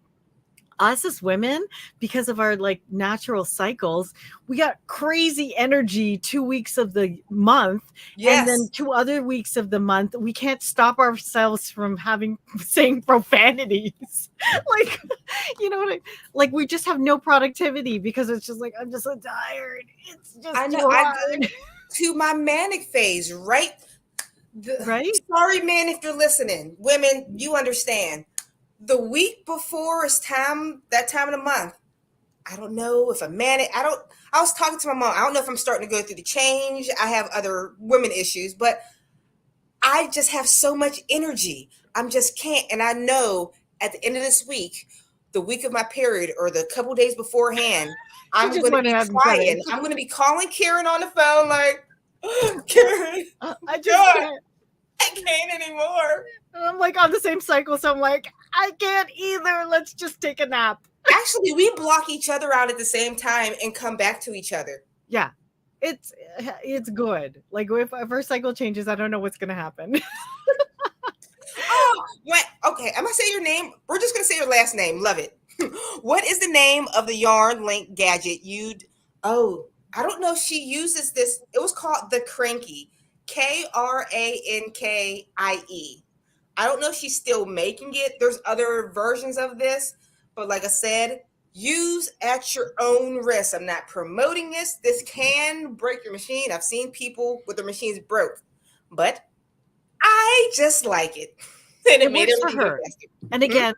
Us as women, because of our natural cycles, we got crazy energy 2 weeks of the month, and then 2 other weeks of the month we can't stop ourselves from saying profanities. You know what we just have no productivity because it's just I'm just so tired. It's just I know I go to my manic phase, right? Right? Sorry, men, if you're listening. Women, you understand. The week before is that time of the month. I don't know if I'm manic. I was talking to my mom. I don't know if I'm starting to go through the change. I have other women issues, but I just have so much energy. I'm just can't. And I know at the end of this week, the week of my period or the couple days beforehand, I'm going to be crying. I'm going to be calling Karen on the phone oh, Karen, I just can't. I can't anymore. I'm on the same cycle, so I'm I can't either. Let's just take a nap. Actually, we block each other out at the same time and come back to each other. Yeah, it's good. If our cycle changes, I don't know what's gonna happen. Oh, what? Okay, I'm gonna say your name. We're just gonna say your last name. Love it. What is the name of the yarn link gadget you'd? Oh, I don't know if she uses this. It was called the Cranky. Krankie. I don't know if she's still making it. There's other versions of this, but like I said, use at your own risk. I'm not promoting this. This can break your machine. I've seen people with their machines broke, but I just like it. And it works for her. And again,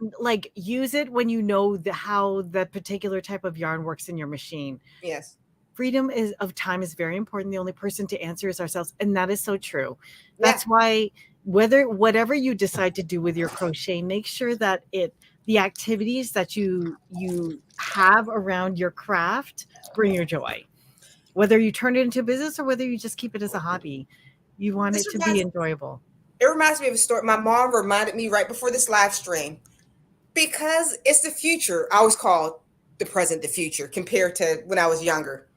use it when you know how that particular type of yarn works in your machine. Yes. Freedom of time is very important. The only person to answer is ourselves. And that is so true. That's why whatever you decide to do with your crochet, make sure that it the activities that you have around your craft bring your joy. Whether you turn it into a business or whether you just keep it as a hobby, you want This it to be reminds enjoyable. It reminds me of a story. My mom reminded me right before this live stream, because it's the future. I always call the present the future compared to when I was younger.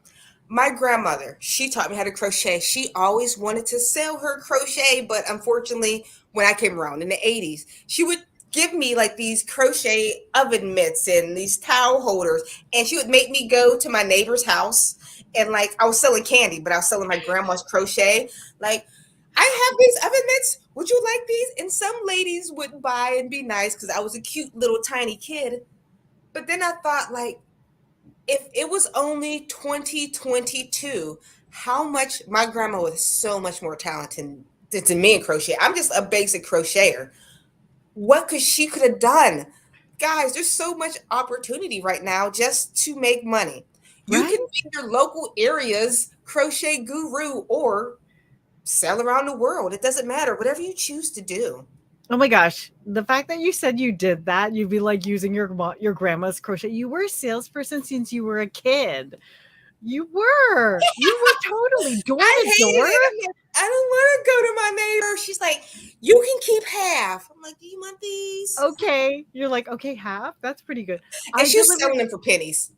My grandmother, she taught me how to crochet. She always wanted to sell her crochet, but unfortunately, when I came around in the 80s, she would give me like these crochet oven mitts and these towel holders, and she would make me go to my neighbor's house, and like I was selling candy, but I was selling my grandma's crochet. Like, I have these oven mitts. Would you like these? And some ladies would buy and be nice because I was a cute little tiny kid. But then I thought, like, if it was only 2022, how much my grandma was so much more talented than me in crochet. I'm just a basic crocheter. What could have done? Guys, there's so much opportunity right now just to make money. You Right? can be your local area's crochet guru or sell around the world. It doesn't matter. Whatever you choose to do. Oh my gosh, the fact that you said you did that, you'd be like using your grandma's crochet. You were a salesperson since you were a kid. You were totally door I to hated door. it. I'm like, I don't want to go to my neighbor. She's like, you can keep half. I'm like, do you want these? Okay, you're like, okay, half. That's pretty good. And she was selling them for pennies.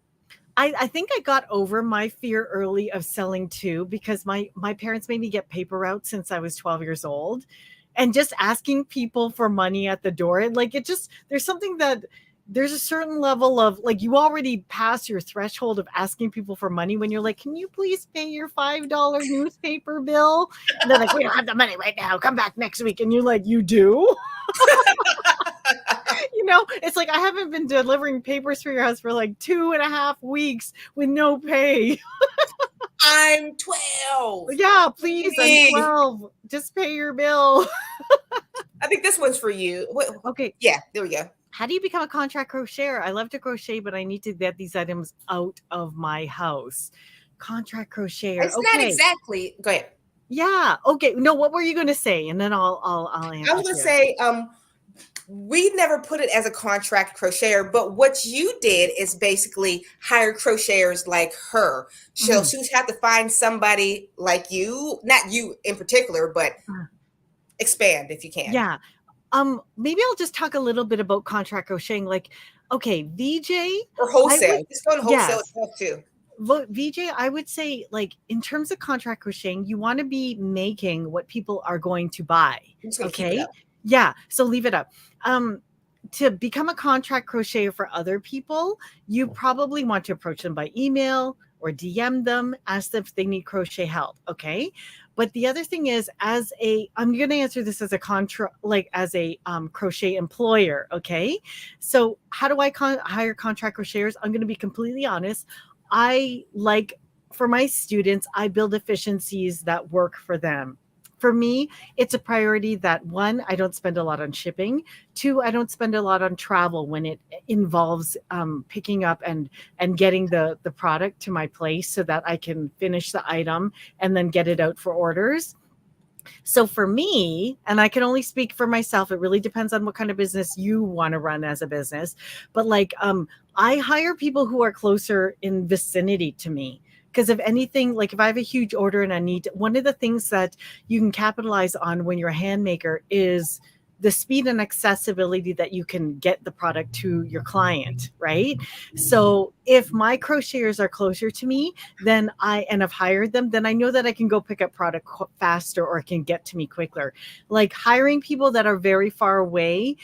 I think I got over my fear early of selling too, because my parents made me get paper routes since I was 12 years old, and just asking people for money at the door, like it just there's a certain level of like you already pass your threshold of asking people for money when you're like, can you please pay your $5 newspaper bill? And they're like, we don't have the money right now. Come back next week. And you're like, you do? It's like I haven't been delivering papers for your house for like 2.5 weeks with no pay. I'm 12. Yeah, please. I'm 12. Just pay your bill. I think this one's for you. Okay. Yeah, there we go. How do you become a contract crocheter? I love to crochet, but I need to get these items out of my house. Contract crocheter. It's not exactly. Go ahead. Yeah. Okay. No, what were you going to say? And then I'll answer. I was going to say, we never put it as a contract crocheter, but what you did is basically hire crocheters like her. She'll have to find somebody like you, not you in particular, but expand if you can. Yeah. Maybe I'll just talk a little bit about contract crocheting. Like, okay, VJ or wholesale. Just go to wholesale itself too. VJ, I would say, like, in terms of contract crocheting, you want to be making what people are going to buy. Okay. Yeah. So leave it up. To become a contract crocheter for other people, you probably want to approach them by email or DM them, ask them if they need crochet help. Okay. But the other thing is, I'm going to answer this as a crochet employer. Okay. So how do I hire contract crocheters? I'm going to be completely honest. For my students, I build efficiencies that work for them. For me, it's a priority that 1, I don't spend a lot on shipping. 2, I don't spend a lot on travel when it involves picking up and getting the product to my place so that I can finish the item and then get it out for orders. So for me, and I can only speak for myself, it really depends on what kind of business you want to run as a business. But I hire people who are closer in vicinity to me. Because if anything, like if I have a huge order and one of the things that you can capitalize on when you're a hand maker is the speed and accessibility that you can get the product to your client, right? So if my crocheters are closer to me, and I've hired them, then I know that I can go pick up product faster or it can get to me quicker. Like hiring people that are very far away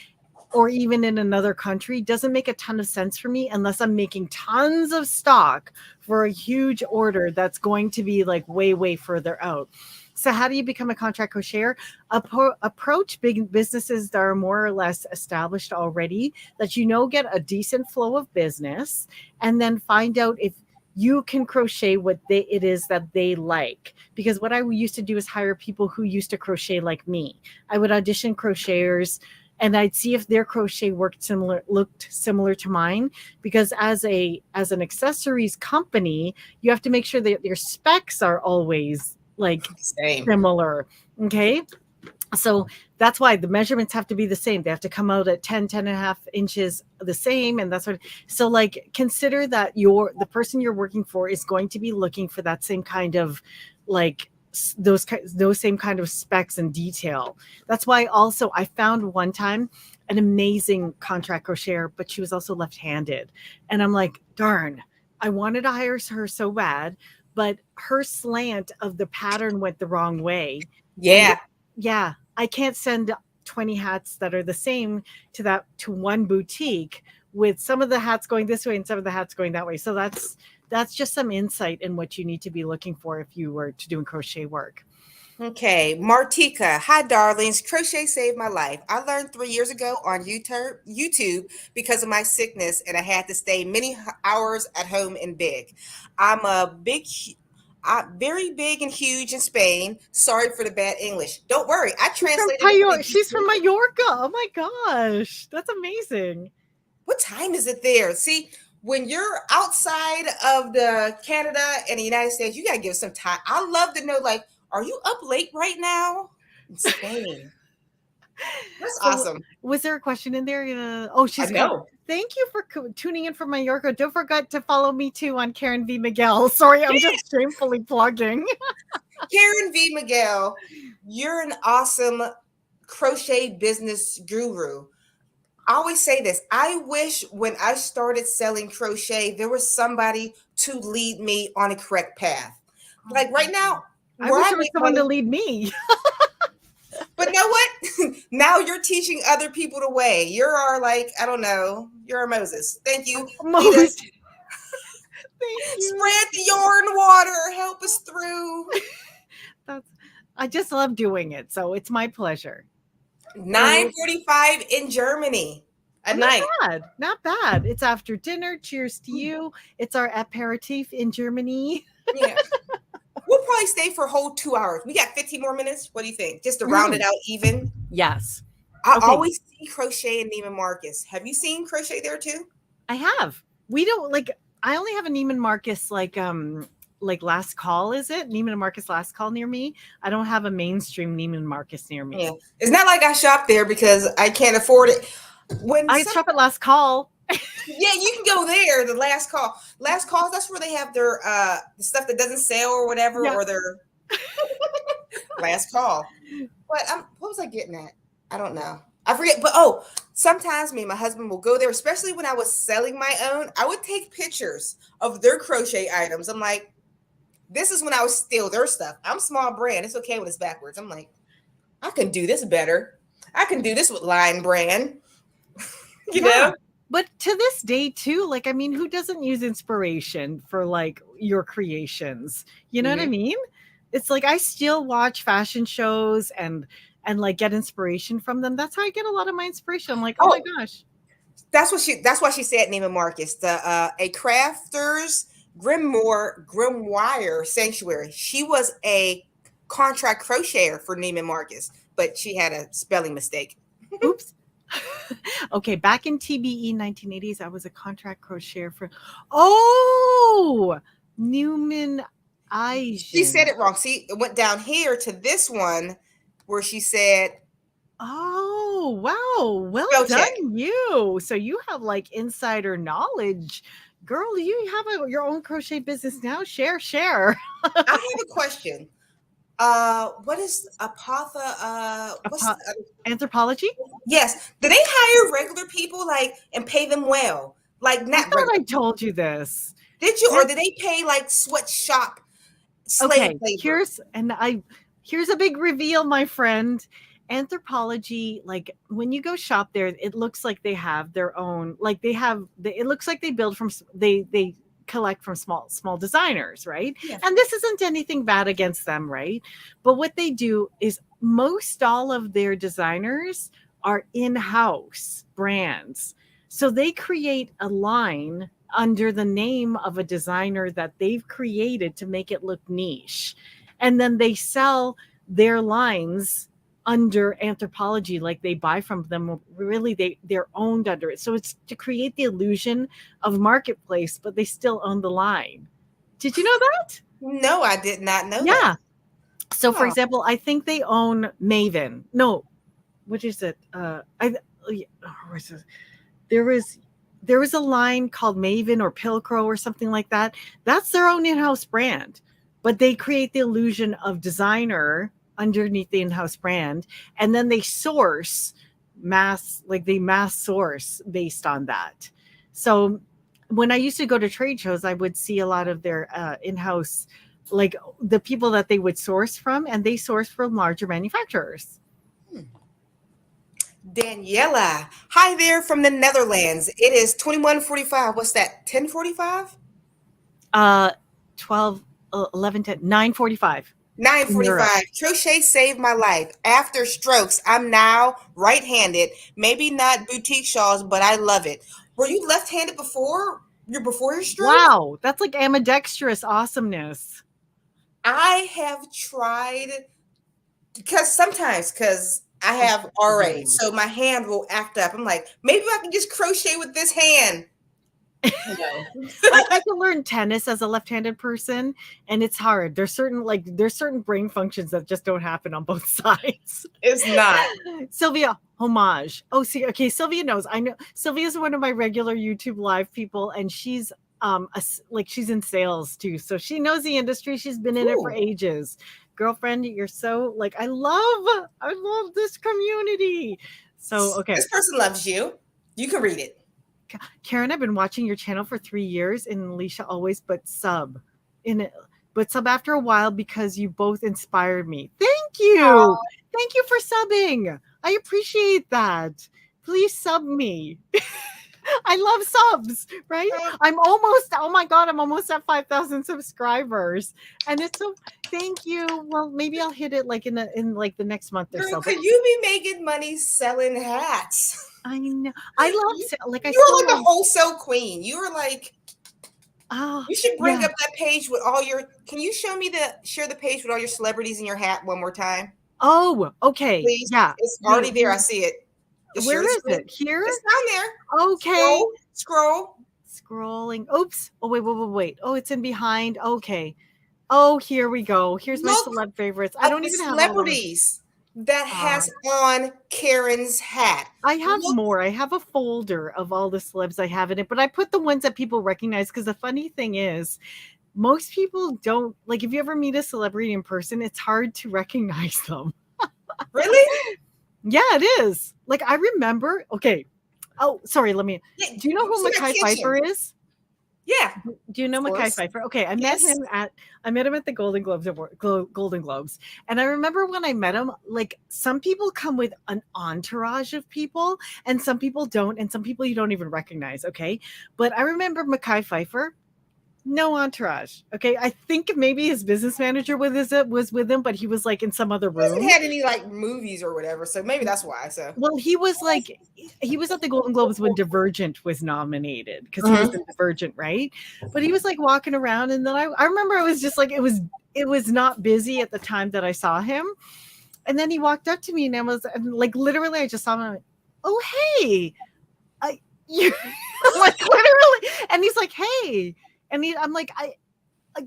or even in another country doesn't make a ton of sense for me unless I'm making tons of stock for a huge order that's going to be like way, way further out. So how do you become a contract crocheter? Approach big businesses that are more or less established already, that get a decent flow of business, and then find out if you can crochet what it is that they like. Because what I used to do is hire people who used to crochet like me. I would audition crocheters and I'd see if their crochet looked similar to mine, because as an accessories company, you have to make sure that your specs are always like similar. Okay. So that's why the measurements have to be the same. They have to come out at 10 and a half inches the same. And that's what, so like consider that the person you're working for is going to be looking for that same kind of like those same kind of specs and detail. That's why also I found one time an amazing contract crocheter, but she was also left-handed. And I'm like, darn, I wanted to hire her so bad, but her slant of the pattern went the wrong way. Yeah. Yeah. I can't send 20 hats that are the same to one boutique with some of the hats going this way and some of the hats going that way. So that's just some insight in what you need to be looking for if you were to doing crochet work. Okay, Martika. Hi, darlings. Crochet saved my life. I learned 3 years ago on YouTube because of my sickness, and I had to stay many hours at home and big. I'm very big and huge in Spain. Sorry for the bad English. Don't worry. I translated. She's from Mallorca. Oh my gosh. That's amazing. What time is it there? See, when you're outside of the Canada and the United States, you got to give some time. I love to know, like, are you up late right now in Spain? That's awesome. Was there a question in there? She's no. Thank you for tuning in from Mallorca. Don't forget to follow me too on Karen V Miguel. Sorry, I'm just shamefully plugging. Karen V Miguel, you're an awesome crochet business guru. I always say this. I wish when I started selling crochet, there was somebody to lead me on a correct path. Like right now, I wish there was someone to lead me. But know what? Now you're teaching other people the way. You're our, like, I don't know. You're our Moses. Thank you. Moses. Thank you. Spread the yarn water. Help us through. I just love doing it. So it's my pleasure. 9:45 in Germany at night. Not bad. It's after dinner. Cheers to you. It's our aperitif in Germany. Yeah. We'll probably stay for a whole 2 hours. We got 15 more minutes. What do you think? Just to round it out even? Yes. I always see crochet in Neiman Marcus. Have you seen crochet there too? I have. We don't I only have a Neiman Marcus like Last Call, is it? Neiman Marcus Last Call near me. I don't have a mainstream Neiman Marcus near me. Yeah. It's not like I shop there because I can't afford it. I shop at Last Call. Yeah, you can go there. The Last Call. Last Call, that's where they have their the stuff that doesn't sell or whatever, or their Last Call. But what was I getting at? I don't know. I forget. But sometimes me and my husband will go there, especially when I was selling my own. I would take pictures of their crochet items. I'm like, this is when I would steal their stuff. I'm small brand. It's okay when it's backwards. I'm like, I can do this better. I can do this with Line Brand. you know? But to this day too, who doesn't use inspiration for your creations? You know what I mean? It's like I still watch fashion shows and get inspiration from them. That's how I get a lot of my inspiration. I'm like, oh my gosh. That's why she said Neiman Marcus, a crafter's grimoire sanctuary. She was a contract crocheter for Neiman Marcus, but she had a spelling mistake. Oops. Okay, back in TBE 1980s, I was a contract crocheter for Newman Eisen. She said it wrong. See, it went down here to this one where she said, oh, wow. Well done, you. So you have insider knowledge. Girl, you have your own crochet business now. Share. I have a question. What is anthropology? Yes. Do they hire regular people and pay them well? I told you this. Did you, or did they pay sweatshop slave labor? Here's a big reveal, my friend. Anthropology, when you go shop there, it looks like they have their own, it looks like they build from, they collect from small designers, right? Yes. And this isn't anything bad against them, right? But what they do is most all of their designers are in-house brands. So they create a line under the name of a designer that they've created to make it look niche. And then they sell their lines under Anthropology, they buy from them. Really, they're owned under it. So it's to create the illusion of marketplace, but they still own the line. Did you know that? No, I did not know that. Yeah. So, for Huh. example, I think they own Maven. No, what is it? Where's this? There was a line called Maven or Pilcrow or something like that. That's their own in-house brand, but they create the illusion of designer underneath the in-house brand, and then they mass source based on that. So when I used to go to trade shows, I would see a lot of their in-house, like the people that they would source from, and they source from larger manufacturers. Daniela, hi there from the Netherlands. It is 21:45. What's that? 10:45? 12, 11, 10, 9:45. 9:45. Crochet saved my life. After strokes, I'm now right-handed. Maybe not boutique shawls, but I love it. Were you left-handed before your stroke? Wow, that's like ambidextrous awesomeness. I have tried because I have RA, so my hand will act up. I'm like, maybe I can just crochet with this hand. I had to learn tennis as a left-handed person, and it's hard. There's certain brain functions that just don't happen on both sides. It's not. Sylvia, homage. Oh, see, okay, Sylvia knows. I know Sylvia's one of my regular YouTube live people, and she's she's in sales too, so she knows the industry. She's been in it for ages. Girlfriend, you're so I love this community. So okay, this person loves you. You can read it. Karen, I've been watching your channel for 3 years, and Alicia always but sub after a while because you both inspired me. Thank you. Oh. Thank you for subbing. I appreciate that. Please sub me. I love subs, right? I'm almost at 5,000 subscribers. And it's so, thank you. Well, maybe I'll hit it in the next month or so. Could you be making money selling hats? I know. I love you're like a wholesale queen. You were like, you should bring up that page with all your. Can you share the page with all your celebrities in your hat one more time? Oh, okay. Please. Yeah, it's already there. I see it. Where is it? Here? It's down there. Okay. Scrolling. Oops. Oh wait. Oh, it's in behind. Okay. Oh, here we go. Here's my celeb favorites. I don't even have celebrities that has on Karen's hat. I have more. I have a folder of all the celebs I have in it, but I put the ones that people recognize because the funny thing is, most people don't if you ever meet a celebrity in person, it's hard to recognize them. Really? Yeah, it is. I remember. Okay. Oh, sorry. Do you know who Mekhi Phifer is? Yeah. Do you know Mekhi Phifer? Okay, I met him at the Golden Globes, and I remember when I met him, some people come with an entourage of people, and some people don't, and some people you don't even recognize. Okay, but I remember Mekhi Phifer, no entourage. Okay, I think maybe his business manager was with him, but he was in some other room. He hasn't had any movies or whatever, so maybe that's why. So well, he was at the Golden Globes when Divergent was nominated because he was in Divergent, right? But he was walking around, and then I remember I was just it was not busy at the time that I saw him, and then he walked up to me, and I was literally I just saw him. And I went, oh hey, you literally, and he's like, hey. And I'm like,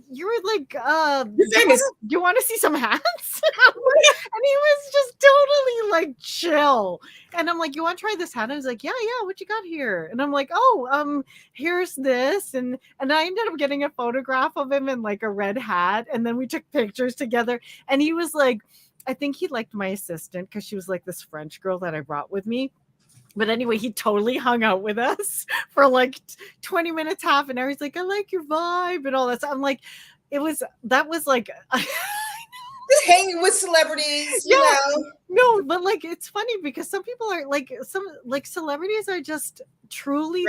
you're famous. Do you want to see some hats? And he was just totally chill. And I'm like, you want to try this hat? And I was like, yeah, what you got here? And I'm like, oh, here's this. And I ended up getting a photograph of him in a red hat. And then we took pictures together. And he was I think he liked my assistant because she was this French girl that I brought with me. But anyway, he totally hung out with us for 20 minutes, half an hour. He's like, I like your vibe and all that. So I'm like, just hanging with celebrities, you know. No, but it's funny because some people are celebrities are just truly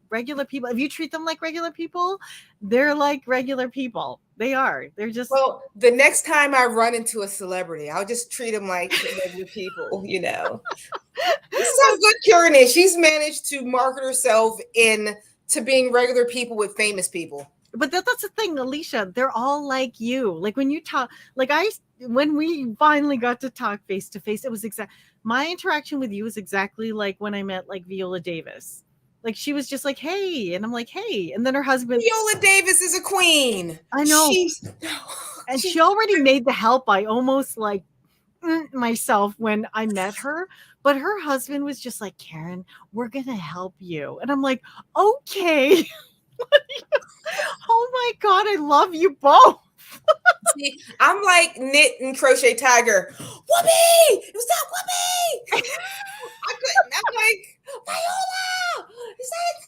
regular people. If you treat them like regular people, they're like regular people. They are. They're just. Well, the next time I run into a celebrity, I'll just treat them like regular people, you know. This is how good Karen is. She's managed to market herself into being regular people with famous people. But that's the thing, Alicia. They're all like you. When you talk, when we finally got to talk face to face, it was my interaction with you was exactly like when I met Viola Davis. She was just hey, and I'm hey, and then her husband. Viola Davis is a queen. I know. And she already made the help. I almost like myself when I met her, but her husband was just like, Karen, we're gonna help you. And I'm like, okay. Oh my God, I love you both. See, I'm like Knit and Crochet Tiger. Whoopee! It was that Whoopee! I couldn't. I'm like, Viola! Is that,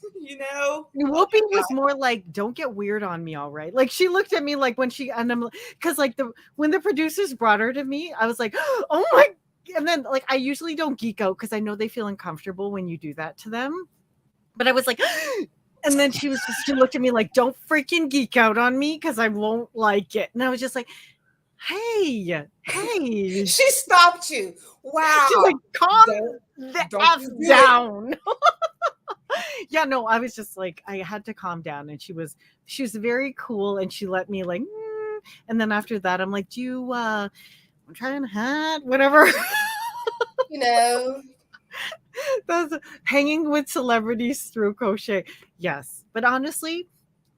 Whoopi was more like, don't get weird on me, all right? Like she looked at me like when she, and I'm because like when the producers brought her to me, I was like, oh my, and then like I usually don't geek out because I know they feel uncomfortable when you do that to them. But I was like, and then she looked at me like, don't freaking geek out on me because I won't like it. And I was just like, hey. She stopped you. Wow. She's like, calm the F down. Yeah, no, I was just like, I had to calm down. And she was very cool. And she let me like, and then after that, I'm like, do you, I'm trying a hat, whatever. That's hanging with celebrities through crochet. Yes. But honestly,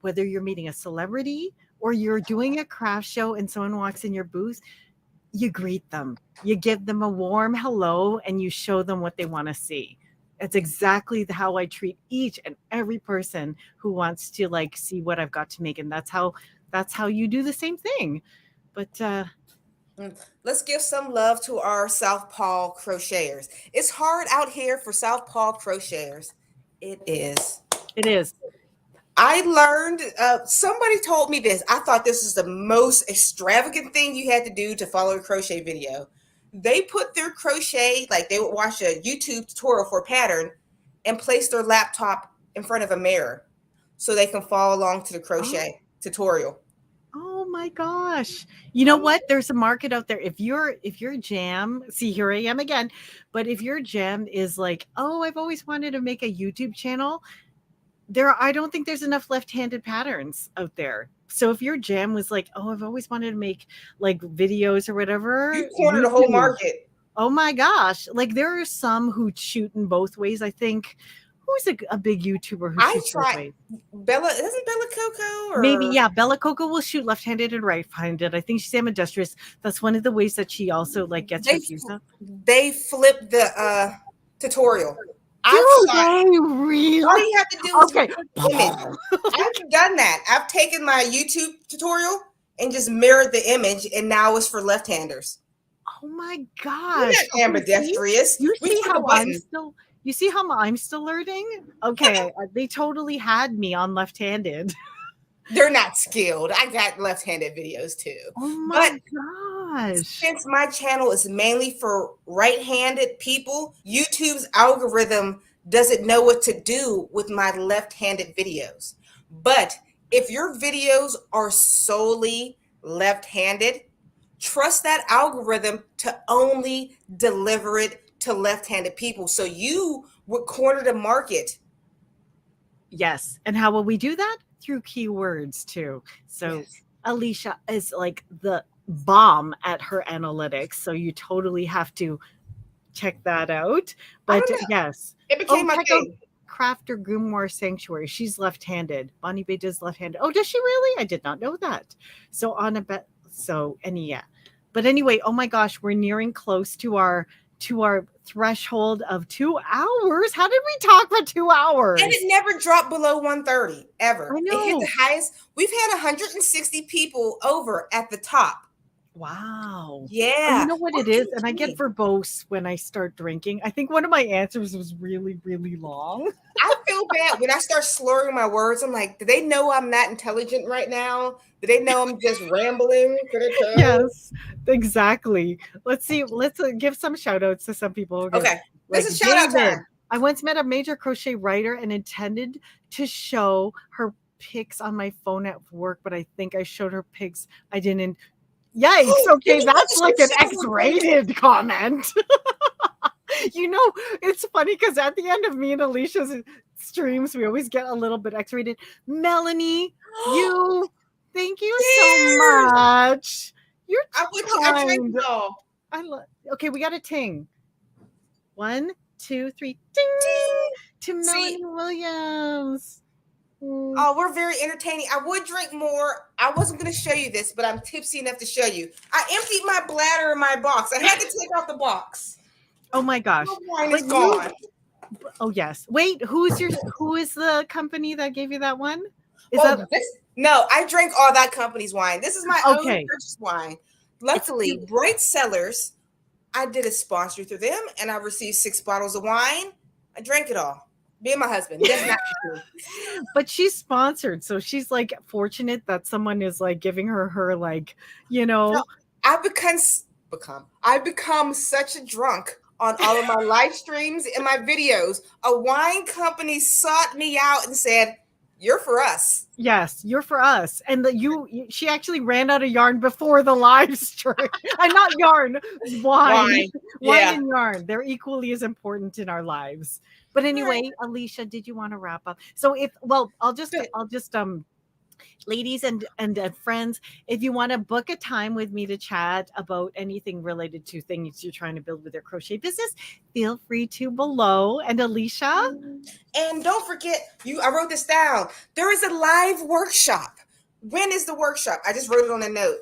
whether you're meeting a celebrity or you're doing a craft show and someone walks in your booth, you greet them, you give them a warm hello, and you show them what they want to see. It's exactly how I treat each and every person who wants to like see what I've got to make. And that's how you do the same thing. But let's give some love to our Southpaw crocheters. It's hard out here for Southpaw crocheters. It is. I learned, somebody told me this. I thought this was the most extravagant thing you had to do to follow a crochet video. They put their crochet, like they would watch a YouTube tutorial for a pattern and place their laptop in front of a mirror so they can follow along to the crochet tutorial. Oh my gosh. You know what? There's a market out there. If your jam, see, here I am again, but if your jam is like, oh, I've always wanted to make a YouTube channel, I don't think there's enough left-handed patterns out there. So if your jam was like, oh, I've always wanted to make like videos or whatever, you corner the whole market. Oh my gosh. Like there are some who shoot in both ways. I think who's a big YouTuber who shoots both ways? Isn't Bella Coco? Or? Maybe, yeah. Bella Coco will shoot left-handed and right-handed. I think she's ambidextrous. That's one of the ways that she also like gets her views up. They flipped the tutorial. Really? All you have to do is image. I've done that. I've taken my YouTube tutorial and just mirrored the image, and now it's for left-handers. Oh my gosh! We're not ambidextrous. You see how I'm still learning? Okay, they totally had me on left-handed. They're not skilled. I got left-handed videos too. Oh my gosh! Since my channel is mainly for right-handed people, YouTube's algorithm doesn't know what to do with my left-handed videos. But if your videos are solely left-handed, trust that algorithm to only deliver it to left-handed people. So you would corner the market. Yes. And how will we do that? Through keywords too. So yes. Alicia is like the bomb at her analytics. So you totally have to check that out. But yes. It became my thing. Crafter Grimoire Sanctuary. She's left-handed. Bonnie Bay does left-handed. Oh, does she really? I did not know that. So yeah. But anyway, oh my gosh, we're nearing close to our threshold of 2 hours. How did we talk for 2 hours? And it never dropped below 130 ever. I know. It hit the highest. We've had 160 people over at the top. Wow. Yeah. And you know what it is? And I get verbose when I start drinking. I think one of my answers was really, really long. I feel bad when I start slurring my words. I'm like, do they know I'm not intelligent right now? Do they know I'm just rambling? Yes, exactly. Let's see. Let's give some shout outs to some people. Okay. This is shout out time. I once met a major crochet writer and intended to show her pics on my phone at work, but I think I showed her pics. I didn't. Yikes. Okay, that's like an X-rated comment. You know, it's funny because at the end of me and Alicia's streams, we always get a little bit X-rated. Melanie, thank you so much. You're kind. Okay, we got a ting. 1, 2, 3, ting, to Melanie Williams. Oh, we're very entertaining. I would drink more. I wasn't going to show you this, but I'm tipsy enough to show you. I emptied my bladder in my box. I had to take out the box. Oh my gosh. The wine is gone. Oh yes. Wait, who is the company that gave you that one? No, I drank all that company's wine. This is my own purchased wine. Luckily, Bright Cellars, I did a sponsor through them, and I received 6 bottles of wine. I drank it all. Me and my husband. But she's sponsored, so she's like fortunate that someone is like giving her like, you know. No, I've become such a drunk on all of my live streams and my videos. A wine company sought me out and said, "You're for us." Yes, you're for us. And she actually ran out of yarn before the live stream. Not yarn, wine. Wine and yarn. They're equally as important in our lives. But anyway, Alicia, did you want to wrap up? So I'll just ladies and friends, if you want to book a time with me to chat about anything related to things you're trying to build with your crochet business, feel free to below. And Alicia? And don't forget, I wrote this down. There is a live workshop. When is the workshop? I just wrote it on a note.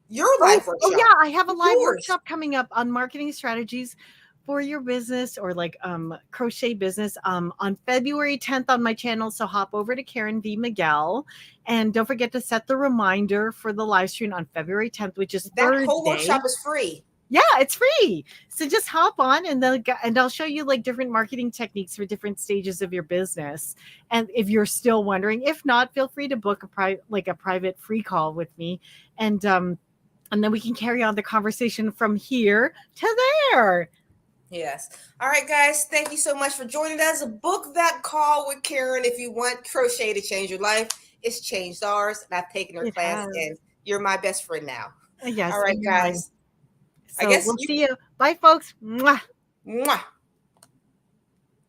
Your live workshop. Oh yeah, I have a live workshop coming up on marketing strategies for your business or like crochet business on February 10th on my channel. So hop over to Karen V Miguel and don't forget to set the reminder for the live stream on February 10th, which is Thursday. That whole workshop is free. Yeah, it's free. So just hop on and I'll show you like different marketing techniques for different stages of your business. And if you're still wondering, if not, feel free to book a private free call with me. And then we can carry on the conversation from here to there. Yes. All right, guys. Thank you so much for joining us. Book that call with Karen if you want crochet to change your life. It's changed ours, and I've taken her class, and you're my best friend now. Yes. All right, guys. So I guess we'll see you. Bye, folks. Mwah. Mwah.